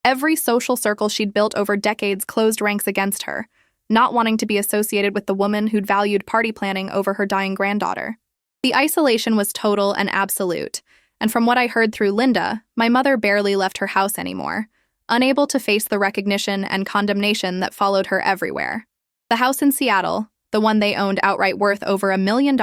Every social circle she'd built over decades closed ranks against her, not wanting to be associated with the woman who'd valued party planning over her dying granddaughter. The isolation was total and absolute, and from what I heard through Linda, my mother barely left her house anymore, unable to face the recognition and condemnation that followed her everywhere. The house in Seattle, the one they owned outright worth over $1 million,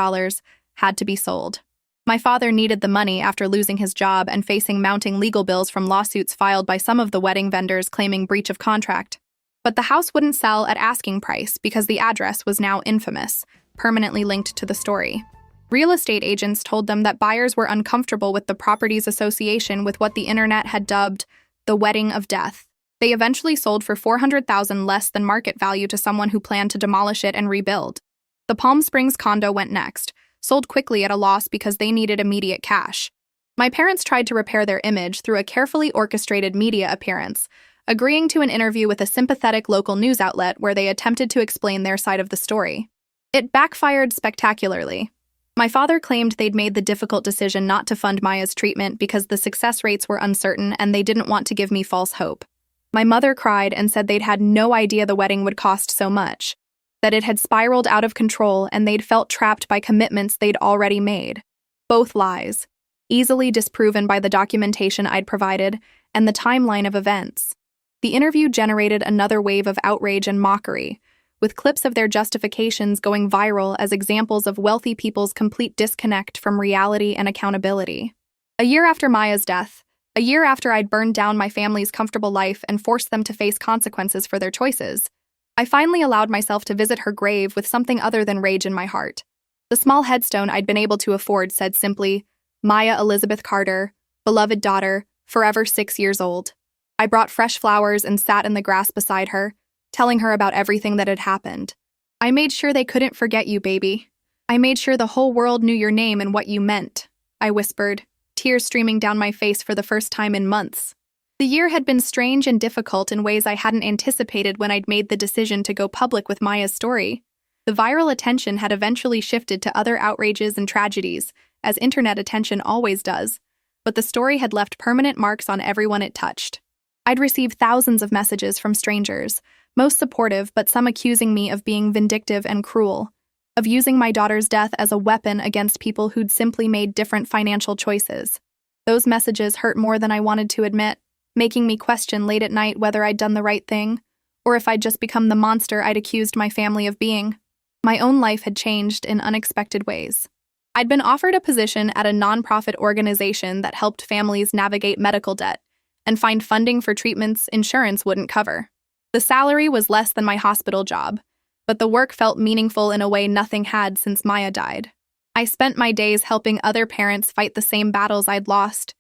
had to be sold. My father needed the money after losing his job and facing mounting legal bills from lawsuits filed by some of the wedding vendors claiming breach of contract. But the house wouldn't sell at asking price because the address was now infamous, permanently linked to the story. Real estate agents told them that buyers were uncomfortable with the property's association with what the internet had dubbed the wedding of death. They eventually sold for $400,000 less than market value to someone who planned to demolish it and rebuild. The Palm Springs condo went next, sold quickly at a loss because they needed immediate cash. My parents tried to repair their image through a carefully orchestrated media appearance, agreeing to an interview with a sympathetic local news outlet where they attempted to explain their side of the story. It backfired spectacularly. My father claimed they'd made the difficult decision not to fund Maya's treatment because the success rates were uncertain and they didn't want to give me false hope. My mother cried and said they'd had no idea the wedding would cost so much, that it had spiraled out of control and they'd felt trapped by commitments they'd already made. Both lies, easily disproven by the documentation I'd provided and the timeline of events. The interview generated another wave of outrage and mockery, with clips of their justifications going viral as examples of wealthy people's complete disconnect from reality and accountability. A year after Maya's death, a year after I'd burned down my family's comfortable life and forced them to face consequences for their choices, I finally allowed myself to visit her grave with something other than rage in my heart. The small headstone I'd been able to afford said simply, Maya Elizabeth Carter, beloved daughter, forever 6 years old. I brought fresh flowers and sat in the grass beside her, telling her about everything that had happened. I made sure they couldn't forget you, baby. I made sure the whole world knew your name and what you meant, I whispered, tears streaming down my face for the first time in months. The year had been strange and difficult in ways I hadn't anticipated when I'd made the decision to go public with Maya's story. The viral attention had eventually shifted to other outrages and tragedies, as internet attention always does, but the story had left permanent marks on everyone it touched. I'd received thousands of messages from strangers, most supportive but some accusing me of being vindictive and cruel, of using my daughter's death as a weapon against people who'd simply made different financial choices. Those messages hurt more than I wanted to admit, making me question late at night whether I'd done the right thing, or if I'd just become the monster I'd accused my family of being. My own life had changed in unexpected ways. I'd been offered a position at a nonprofit organization that helped families navigate medical debt and find funding for treatments insurance wouldn't cover. The salary was less than my hospital job, but the work felt meaningful in a way nothing had since Maya died. I spent my days helping other parents fight the same battles I'd lost,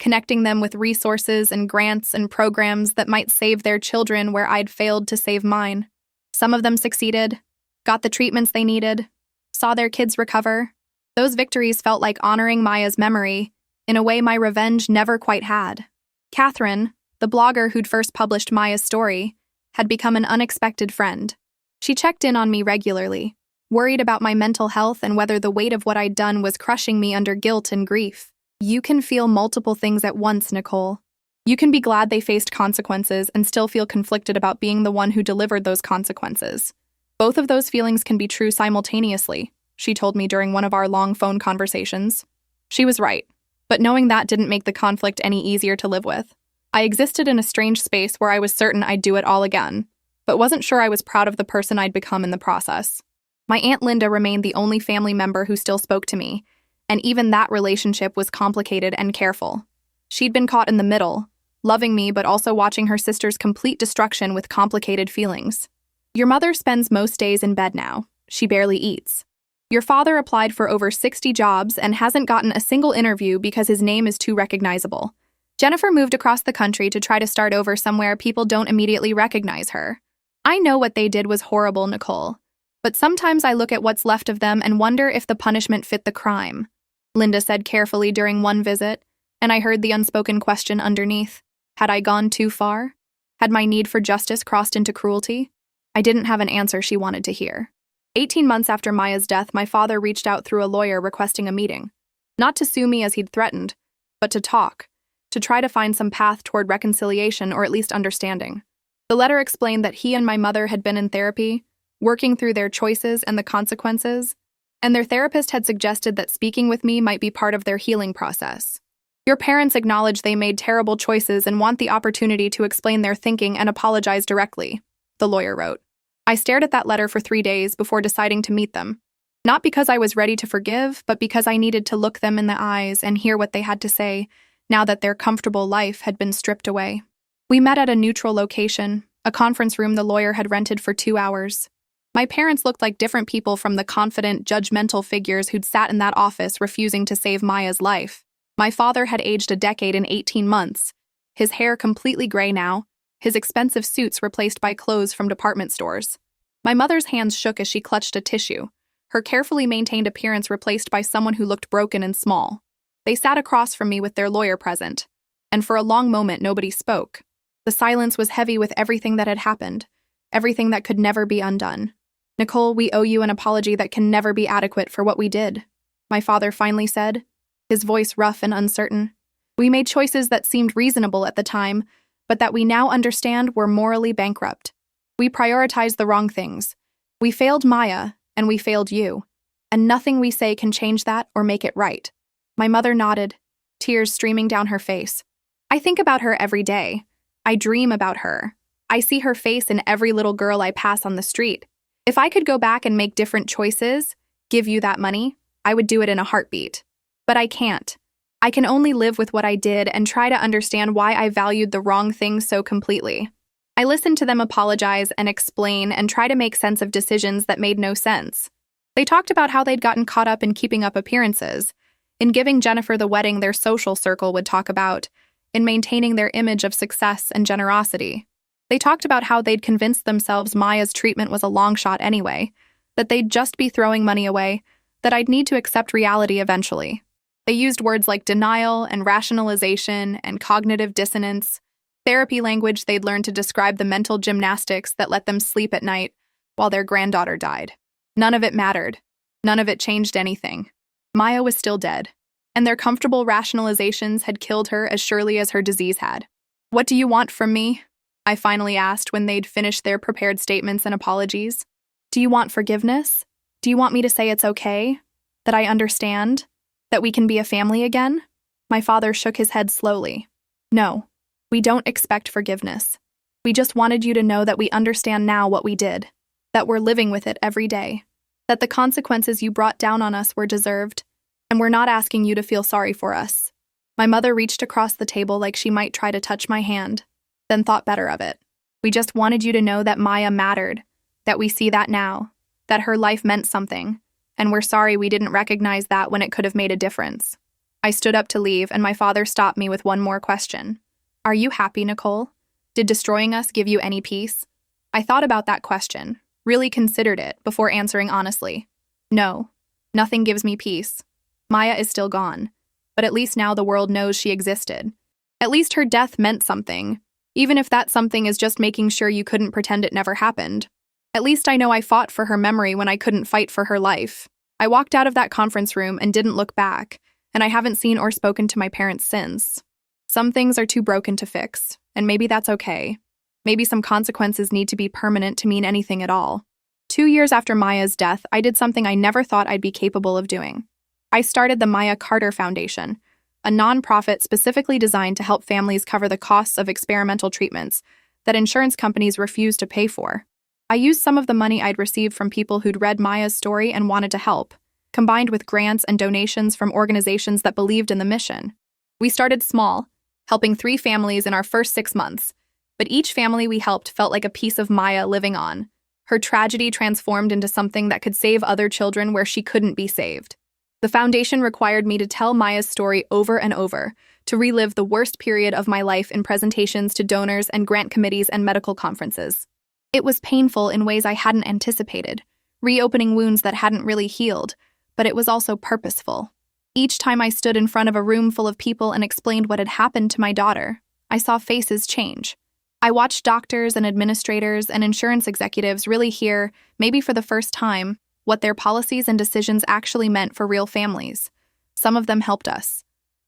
connecting them with resources and grants and programs that might save their children where I'd failed to save mine. Some of them succeeded, got the treatments they needed, saw their kids recover. Those victories felt like honoring Maya's memory in a way my revenge never quite had. Catherine, the blogger who'd first published Maya's story, had become an unexpected friend. She checked in on me regularly, worried about my mental health and whether the weight of what I'd done was crushing me under guilt and grief. You can feel multiple things at once, Nicole. You can be glad they faced consequences and still feel conflicted about being the one who delivered those consequences. Both of those feelings can be true simultaneously, she told me during one of our long phone conversations. She was right, but knowing that didn't make the conflict any easier to live with. I existed in a strange space where I was certain I'd do it all again, but wasn't sure I was proud of the person I'd become in the process. My Aunt Linda remained the only family member who still spoke to me, and even that relationship was complicated and careful. She'd been caught in the middle, loving me but also watching her sister's complete destruction with complicated feelings. Your mother spends most days in bed now. She barely eats. Your father applied for over 60 jobs and hasn't gotten a single interview because his name is too recognizable. Jennifer moved across the country to try to start over somewhere people don't immediately recognize her. I know what they did was horrible, Nicole, but sometimes I look at what's left of them and wonder if the punishment fit the crime, Linda said carefully during one visit, and I heard the unspoken question underneath. Had I gone too far? Had my need for justice crossed into cruelty? I didn't have an answer she wanted to hear. 18 months after Maya's death, my father reached out through a lawyer requesting a meeting. Not to sue me as he'd threatened, but to talk to try to find some path toward reconciliation or at least understanding. The letter explained that he and my mother had been in therapy, working through their choices and the consequences, and their therapist had suggested that speaking with me might be part of their healing process. Your parents acknowledge they made terrible choices and want the opportunity to explain their thinking and apologize directly, the lawyer wrote. I stared at that letter for 3 days before deciding to meet them. Not because I was ready to forgive, but because I needed to look them in the eyes and hear what they had to say, now that their comfortable life had been stripped away. We met at a neutral location, a conference room the lawyer had rented for 2 hours. My parents looked like different people from the confident, judgmental figures who'd sat in that office refusing to save Maya's life. My father had aged a decade in 18 months, his hair completely gray now, his expensive suits replaced by clothes from department stores. My mother's hands shook as she clutched a tissue, her carefully maintained appearance replaced by someone who looked broken and small. They sat across from me with their lawyer present, and for a long moment nobody spoke. The silence was heavy with everything that had happened, everything that could never be undone. Nicole, we owe you an apology that can never be adequate for what we did, my father finally said, his voice rough and uncertain. We made choices that seemed reasonable at the time, but that we now understand were morally bankrupt. We prioritized the wrong things. We failed Maya, and we failed you. And nothing we say can change that or make it right. My mother nodded, tears streaming down her face. I think about her every day. I dream about her. I see her face in every little girl I pass on the street. If I could go back and make different choices, give you that money, I would do it in a heartbeat. But I can't. I can only live with what I did and try to understand why I valued the wrong things so completely. I listened to them apologize and explain and try to make sense of decisions that made no sense. They talked about how they'd gotten caught up in keeping up appearances, in giving Jennifer the wedding their social circle would talk about, in maintaining their image of success and generosity. They talked about how they'd convinced themselves Maya's treatment was a long shot anyway, that they'd just be throwing money away, that I'd need to accept reality eventually. They used words like denial and rationalization and cognitive dissonance, therapy language they'd learned to describe the mental gymnastics that let them sleep at night while their granddaughter died. None of it mattered. None of it changed anything. Maya was still dead, and their comfortable rationalizations had killed her as surely as her disease had. What do you want from me? I finally asked when they'd finished their prepared statements and apologies. Do you want forgiveness? Do you want me to say it's okay? That I understand? That we can be a family again? My father shook his head slowly. No, we don't expect forgiveness. We just wanted you to know that we understand now what we did, that we're living with it every day, that the consequences you brought down on us were deserved, and we're not asking you to feel sorry for us. My mother reached across the table like she might try to touch my hand, then thought better of it. We just wanted you to know that Maya mattered, that we see that now, that her life meant something, and we're sorry we didn't recognize that when it could have made a difference. I stood up to leave, and my father stopped me with one more question. Are you happy, Nicole? Did destroying us give you any peace? I thought about that question, really considered it before answering honestly. No, nothing gives me peace. Maya is still gone, but at least now the world knows she existed. At least her death meant something, even if that something is just making sure you couldn't pretend it never happened. At least I know I fought for her memory when I couldn't fight for her life. I walked out of that conference room and didn't look back, and I haven't seen or spoken to my parents since. Some things are too broken to fix, and maybe that's okay. Maybe some consequences need to be permanent to mean anything at all. 2 years after Maya's death, I did something I never thought I'd be capable of doing. I started the Maya Carter Foundation, a nonprofit specifically designed to help families cover the costs of experimental treatments that insurance companies refuse to pay for. I used some of the money I'd received from people who'd read Maya's story and wanted to help, combined with grants and donations from organizations that believed in the mission. We started small, helping 3 families in our first 6 months, but each family we helped felt like a piece of Maya living on. Her tragedy transformed into something that could save other children where she couldn't be saved. The foundation required me to tell Maya's story over and over, to relive the worst period of my life in presentations to donors and grant committees and medical conferences. It was painful in ways I hadn't anticipated, reopening wounds that hadn't really healed, but it was also purposeful. Each time I stood in front of a room full of people and explained what had happened to my daughter, I saw faces change. I watched doctors and administrators and insurance executives really hear, maybe for the first time, what their policies and decisions actually meant for real families. Some of them helped us.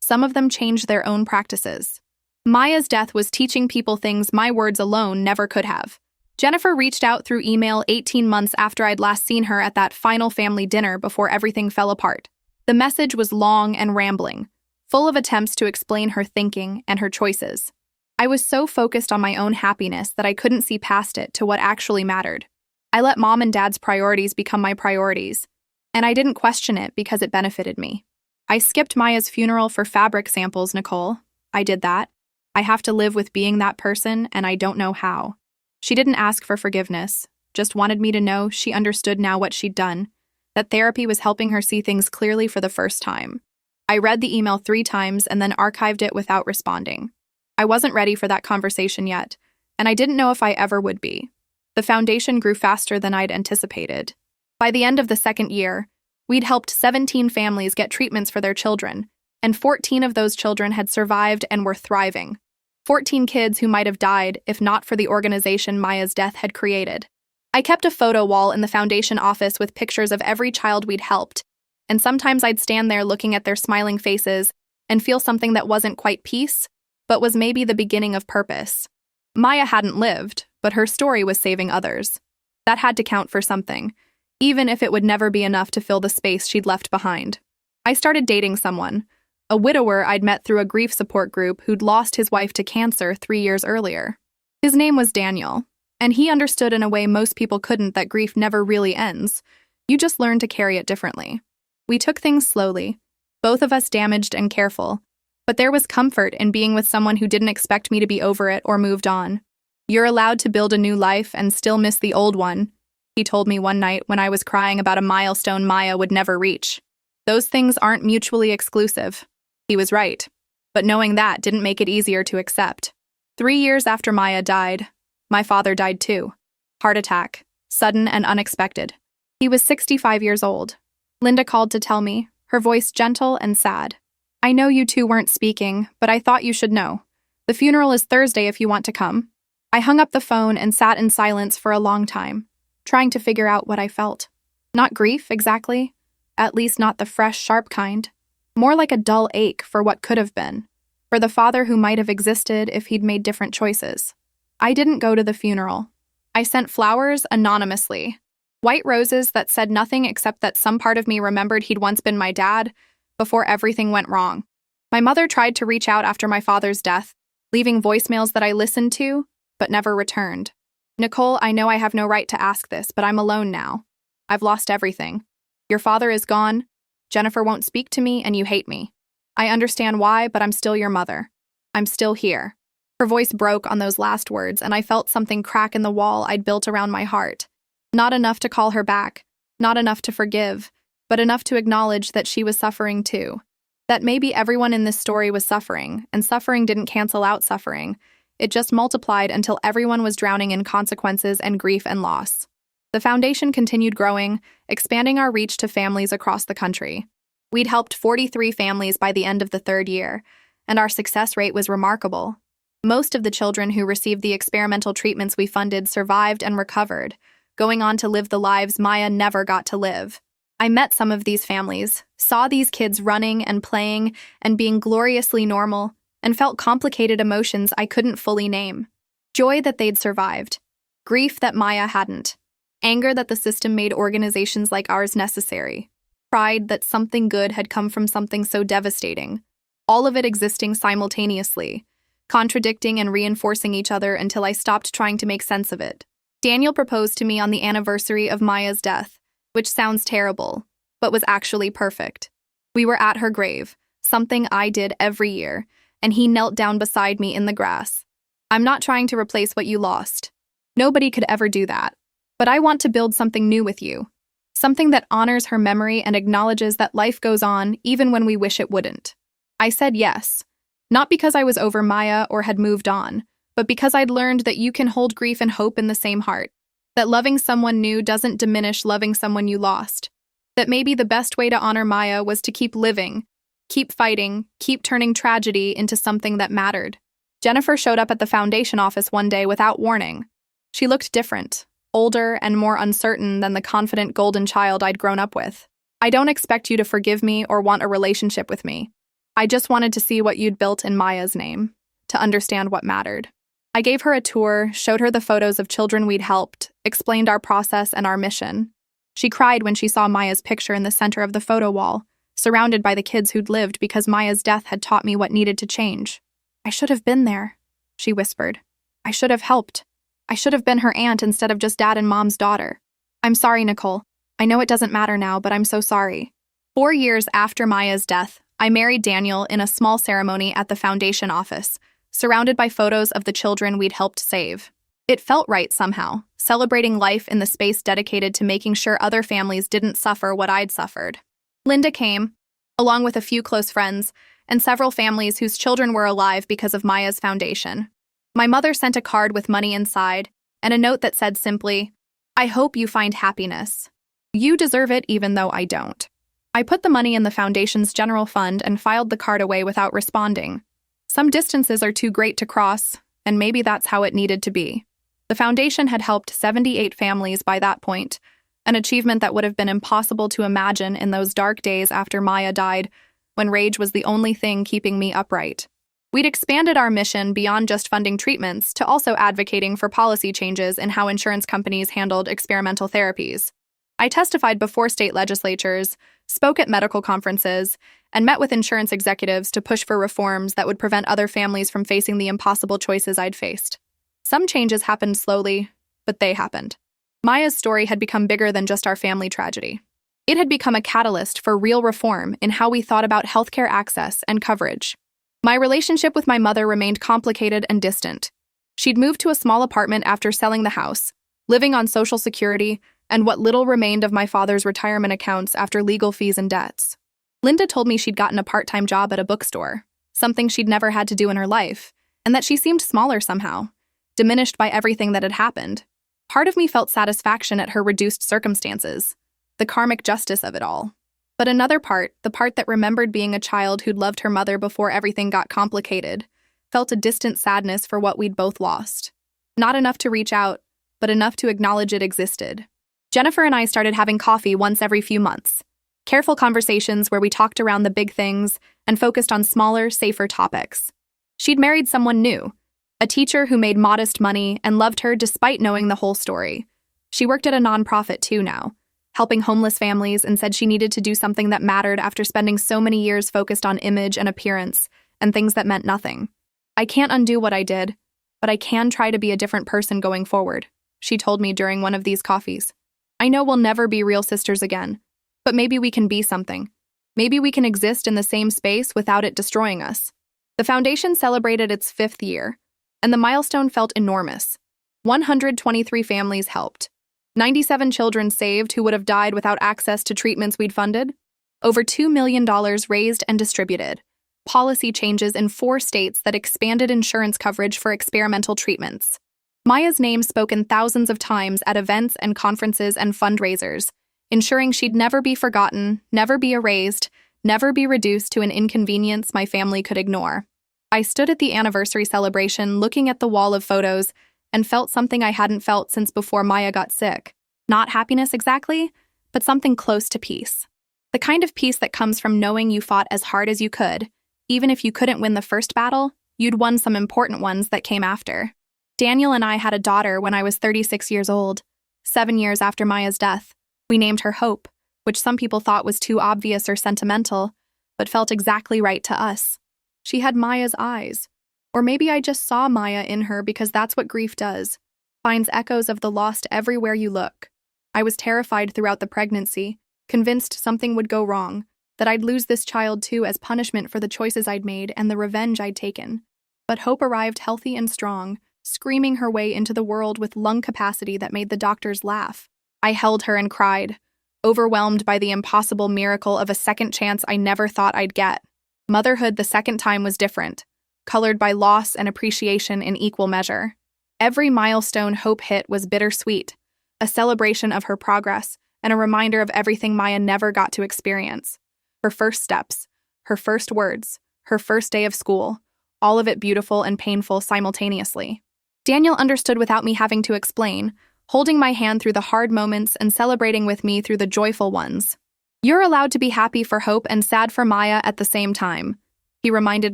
Some of them changed their own practices. Maya's death was teaching people things my words alone never could have. Jennifer reached out through email 18 months after I'd last seen her at that final family dinner before everything fell apart. The message was long and rambling, full of attempts to explain her thinking and her choices. I was so focused on my own happiness that I couldn't see past it to what actually mattered. I let Mom and Dad's priorities become my priorities, and I didn't question it because it benefited me. I skipped Maya's funeral for fabric samples, Nicole. I did that. I have to live with being that person, and I don't know how. She didn't ask for forgiveness, just wanted me to know she understood now what she'd done, that therapy was helping her see things clearly for the first time. I read the email 3 times and then archived it without responding. I wasn't ready for that conversation yet, and I didn't know if I ever would be. The foundation grew faster than I'd anticipated. By the end of the 2nd year, we'd helped 17 families get treatments for their children, and 14 of those children had survived and were thriving. 14 kids who might have died if not for the organization Maya's death had created. I kept a photo wall in the foundation office with pictures of every child we'd helped, and sometimes I'd stand there looking at their smiling faces and feel something that wasn't quite peace, but was maybe the beginning of purpose. Maya hadn't lived, but her story was saving others. That had to count for something, even if it would never be enough to fill the space she'd left behind. I started dating someone, a widower I'd met through a grief support group who'd lost his wife to cancer 3 years earlier. His name was Daniel, and he understood in a way most people couldn't that grief never really ends. You just learn to carry it differently. We took things slowly, both of us damaged and careful, but there was comfort in being with someone who didn't expect me to be over it or moved on. You're allowed to build a new life and still miss the old one, he told me one night when I was crying about a milestone Maya would never reach. Those things aren't mutually exclusive. He was right, but knowing that didn't make it easier to accept. 3 years after Maya died, my father died too. Heart attack, sudden and unexpected. He was 65 years old. Linda called to tell me, her voice gentle and sad. I know you two weren't speaking, but I thought you should know. The funeral is Thursday if you want to come. I hung up the phone and sat in silence for a long time, trying to figure out what I felt. Not grief, exactly. At least not the fresh, sharp kind. More like a dull ache for what could have been, for the father who might have existed if he'd made different choices. I didn't go to the funeral. I sent flowers anonymously. White roses that said nothing except that some part of me remembered he'd once been my dad before everything went wrong. My mother tried to reach out after my father's death, leaving voicemails that I listened to, but never returned. Nicole, I know I have no right to ask this, but I'm alone now. I've lost everything. Your father is gone. Jennifer won't speak to me, and you hate me. I understand why, but I'm still your mother. I'm still here. Her voice broke on those last words, and I felt something crack in the wall I'd built around my heart. Not enough to call her back, not enough to forgive, but enough to acknowledge that she was suffering too. That maybe everyone in this story was suffering, and suffering didn't cancel out suffering. It just multiplied until everyone was drowning in consequences and grief and loss. The foundation continued growing, expanding our reach to families across the country. We'd helped 43 families by the end of the 3rd year, and our success rate was remarkable. Most of the children who received the experimental treatments we funded survived and recovered, going on to live the lives Maya never got to live. I met some of these families, saw these kids running and playing and being gloriously normal, and felt complicated emotions I couldn't fully name. Joy that they'd survived. Grief that Maya hadn't. Anger that the system made organizations like ours necessary. Pride that something good had come from something so devastating. All of it existing simultaneously, contradicting and reinforcing each other until I stopped trying to make sense of it. Daniel proposed to me on the anniversary of Maya's death, which sounds terrible, but was actually perfect. We were at her grave, something I did every year, and he knelt down beside me in the grass. I'm not trying to replace what you lost. Nobody could ever do that. But I want to build something new with you. Something that honors her memory and acknowledges that life goes on even when we wish it wouldn't. I said yes. Not because I was over Maya or had moved on, but because I'd learned that you can hold grief and hope in the same heart. That loving someone new doesn't diminish loving someone you lost. That maybe the best way to honor Maya was to keep living, keep fighting, keep turning tragedy into something that mattered. Jennifer showed up at the foundation office one day without warning. She looked different. Older and more uncertain than the confident golden child I'd grown up with. I don't expect you to forgive me or want a relationship with me. I just wanted to see what you'd built in Maya's name, to understand what mattered. I gave her a tour, showed her the photos of children we'd helped, explained our process and our mission. She cried when she saw Maya's picture in the center of the photo wall, surrounded by the kids who'd lived because Maya's death had taught me what needed to change. I should have been there, she whispered. I should have helped. I should have been her aunt instead of just Dad and Mom's daughter. I'm sorry, Nicole. I know it doesn't matter now, but I'm so sorry. 4 years after Maya's death, I married Daniel in a small ceremony at the foundation office, surrounded by photos of the children we'd helped save. It felt right somehow, celebrating life in the space dedicated to making sure other families didn't suffer what I'd suffered. Linda came, along with a few close friends, and several families whose children were alive because of Maya's foundation. My mother sent a card with money inside, and a note that said simply, "I hope you find happiness. You deserve it even though I don't." I put the money in the foundation's general fund and filed the card away without responding. Some distances are too great to cross, and maybe that's how it needed to be. The foundation had helped 78 families by that point, an achievement that would have been impossible to imagine in those dark days after Maya died, when rage was the only thing keeping me upright. We'd expanded our mission beyond just funding treatments to also advocating for policy changes in how insurance companies handled experimental therapies. I testified before state legislatures, spoke at medical conferences, and met with insurance executives to push for reforms that would prevent other families from facing the impossible choices I'd faced. Some changes happened slowly, but they happened. Maya's story had become bigger than just our family tragedy. It had become a catalyst for real reform in how we thought about healthcare access and coverage. My relationship with my mother remained complicated and distant. She'd moved to a small apartment after selling the house, living on Social Security and what little remained of my father's retirement accounts after legal fees and debts. Linda told me she'd gotten a part-time job at a bookstore, something she'd never had to do in her life, and that she seemed smaller somehow, diminished by everything that had happened. Part of me felt satisfaction at her reduced circumstances, the karmic justice of it all. But another part, the part that remembered being a child who'd loved her mother before everything got complicated, felt a distant sadness for what we'd both lost. Not enough to reach out, but enough to acknowledge it existed. Jennifer and I started having coffee once every few months. Careful conversations where we talked around the big things and focused on smaller, safer topics. She'd married someone new, a teacher who made modest money and loved her despite knowing the whole story. She worked at a nonprofit too now, helping homeless families, and said she needed to do something that mattered after spending so many years focused on image and appearance and things that meant nothing. I can't undo what I did, but I can try to be a different person going forward, she told me during one of these coffees. I know we'll never be real sisters again, but maybe we can be something. Maybe we can exist in the same space without it destroying us. The foundation celebrated its 5th year, and the milestone felt enormous. 123 families helped. 97 children saved who would have died without access to treatments we'd funded. Over $2 million raised and distributed. Policy changes in 4 states that expanded insurance coverage for experimental treatments. Maya's name spoken thousands of times at events and conferences and fundraisers, ensuring she'd never be forgotten, never be erased, never be reduced to an inconvenience my family could ignore. I stood at the anniversary celebration looking at the wall of photos and felt something I hadn't felt since before Maya got sick. Not happiness exactly, but something close to peace. The kind of peace that comes from knowing you fought as hard as you could. Even if you couldn't win the first battle, you'd won some important ones that came after. Daniel and I had a daughter when I was 36 years old. 7 years after Maya's death, we named her Hope, which some people thought was too obvious or sentimental, but felt exactly right to us. She had Maya's eyes. Or maybe I just saw Maya in her because that's what grief does. Finds echoes of the lost everywhere you look. I was terrified throughout the pregnancy, convinced something would go wrong, that I'd lose this child too as punishment for the choices I'd made and the revenge I'd taken. But Hope arrived healthy and strong, screaming her way into the world with lung capacity that made the doctors laugh. I held her and cried, overwhelmed by the impossible miracle of a second chance I never thought I'd get. Motherhood the second time was different, colored by loss and appreciation in equal measure. Every milestone Hope hit was bittersweet, a celebration of her progress and a reminder of everything Maya never got to experience. Her first steps, her first words, her first day of school, all of it beautiful and painful simultaneously. Daniel understood without me having to explain, holding my hand through the hard moments and celebrating with me through the joyful ones. You're allowed to be happy for Hope and sad for Maya at the same time. he reminded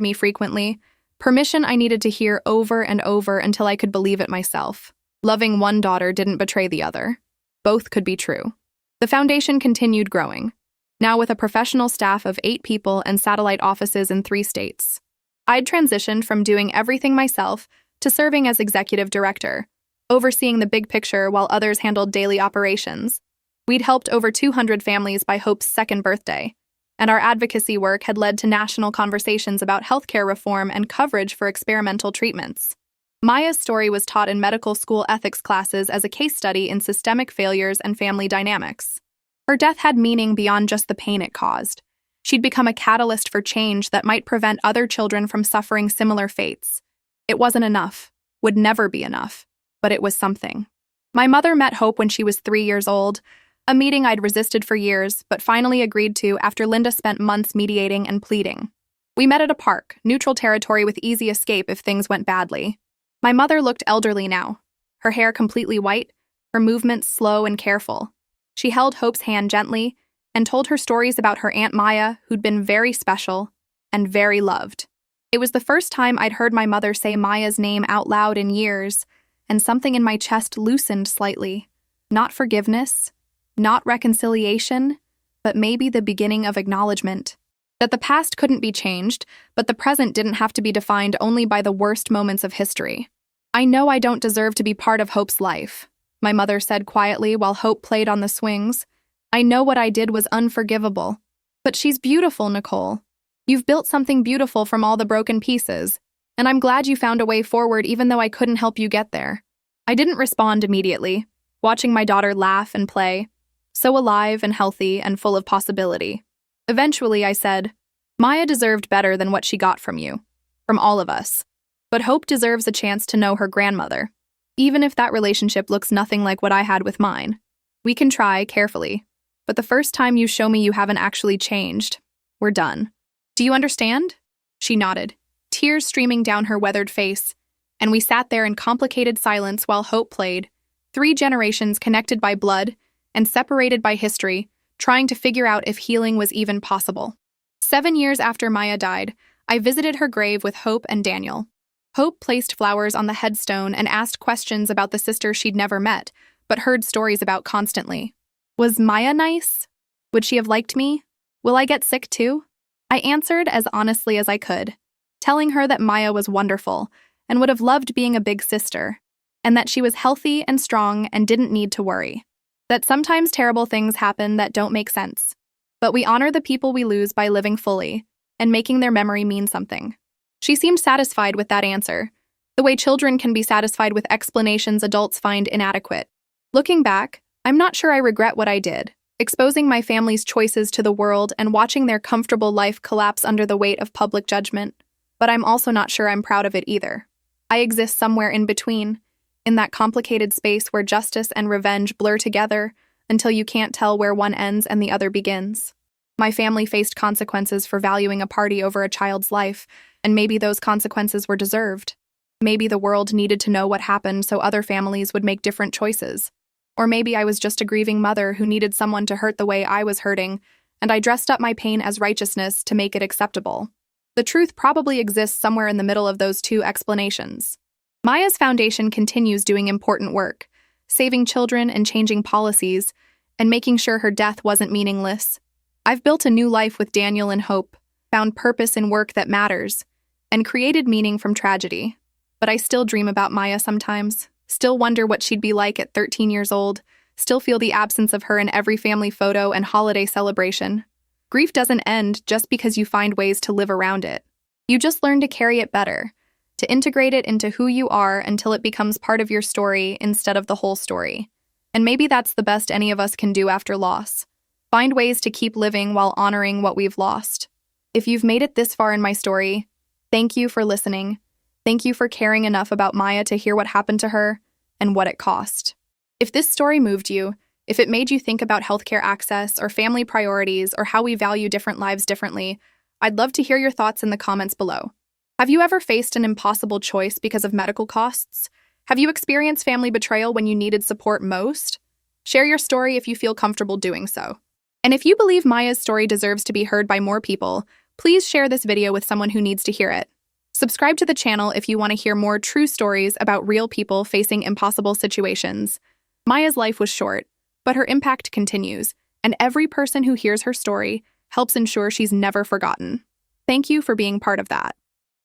me frequently. Permission I needed to hear over and over until I could believe it myself. Loving one daughter didn't betray the other. Both could be true. The foundation continued growing, now with a professional staff of 8 people and satellite offices in 3 states. I'd transitioned from doing everything myself to serving as executive director, overseeing the big picture while others handled daily operations. We'd helped over 200 families by Hope's 2nd birthday, and our advocacy work had led to national conversations about healthcare reform and coverage for experimental treatments. Maya's story was taught in medical school ethics classes as a case study in systemic failures and family dynamics. Her death had meaning beyond just the pain it caused. She'd become a catalyst for change that might prevent other children from suffering similar fates. It wasn't enough, would never be enough, but it was something. My mother met Hope when she was 3 years old, a meeting I'd resisted for years, but finally agreed to after Linda spent months mediating and pleading. We met at a park, neutral territory with easy escape if things went badly. My mother looked elderly now, her hair completely white, her movements slow and careful. She held Hope's hand gently and told her stories about her Aunt Maya, who'd been very special and very loved. It was the first time I'd heard my mother say Maya's name out loud in years, and something in my chest loosened slightly. Not forgiveness, not reconciliation, but maybe the beginning of acknowledgement. That the past couldn't be changed, but the present didn't have to be defined only by the worst moments of history. I know I don't deserve to be part of Hope's life, my mother said quietly while Hope played on the swings. I know what I did was unforgivable. But she's beautiful, Nicole. You've built something beautiful from all the broken pieces, and I'm glad you found a way forward even though I couldn't help you get there. I didn't respond immediately, watching my daughter laugh and play, so alive and healthy and full of possibility. Eventually, I said, Maya deserved better than what she got from you, from all of us. But Hope deserves a chance to know her grandmother, even if that relationship looks nothing like what I had with mine. We can try carefully, but the first time you show me you haven't actually changed, we're done. Do you understand? She nodded, tears streaming down her weathered face, and we sat there in complicated silence while Hope played, 3 generations connected by blood and separated by history, trying to figure out if healing was even possible. 7 years after Maya died, I visited her grave with Hope and Daniel. Hope placed flowers on the headstone and asked questions about the sister she'd never met, but heard stories about constantly. Was Maya nice? Would she have liked me? Will I get sick too? I answered as honestly as I could, telling her that Maya was wonderful and would have loved being a big sister, and that she was healthy and strong and didn't need to worry. That sometimes terrible things happen that don't make sense, but we honor the people we lose by living fully and making their memory mean something. She seemed satisfied with that answer, the way children can be satisfied with explanations adults find inadequate. Looking back, I'm not sure I regret what I did, exposing my family's choices to the world and watching their comfortable life collapse under the weight of public judgment, but I'm also not sure I'm proud of it either. I exist somewhere in between, in that complicated space where justice and revenge blur together until you can't tell where one ends and the other begins. My family faced consequences for valuing a party over a child's life, and maybe those consequences were deserved. Maybe the world needed to know what happened so other families would make different choices. Or maybe I was just a grieving mother who needed someone to hurt the way I was hurting, and I dressed up my pain as righteousness to make it acceptable. The truth probably exists somewhere in the middle of those 2 explanations. Maya's foundation continues doing important work, saving children and changing policies, and making sure her death wasn't meaningless. I've built a new life with Daniel and Hope, found purpose in work that matters, and created meaning from tragedy. But I still dream about Maya sometimes, still wonder what she'd be like at 13 years old, still feel the absence of her in every family photo and holiday celebration. Grief doesn't end just because you find ways to live around it. You just learn to carry it better, to integrate it into who you are until it becomes part of your story instead of the whole story. And maybe that's the best any of us can do after loss. Find ways to keep living while honoring what we've lost. If you've made it this far in my story, thank you for listening. Thank you for caring enough about Maya to hear what happened to her and what it cost. If this story moved you, if it made you think about healthcare access or family priorities or how we value different lives differently, I'd love to hear your thoughts in the comments below. Have you ever faced an impossible choice because of medical costs? Have you experienced family betrayal when you needed support most? Share your story if you feel comfortable doing so. And if you believe Maya's story deserves to be heard by more people, Please share this video with someone who needs to hear it. Subscribe to the channel if you want to hear more true stories about real people facing impossible situations. Maya's life was short, but her impact continues, and every person who hears her story helps ensure she's never forgotten. Thank you for being part of that.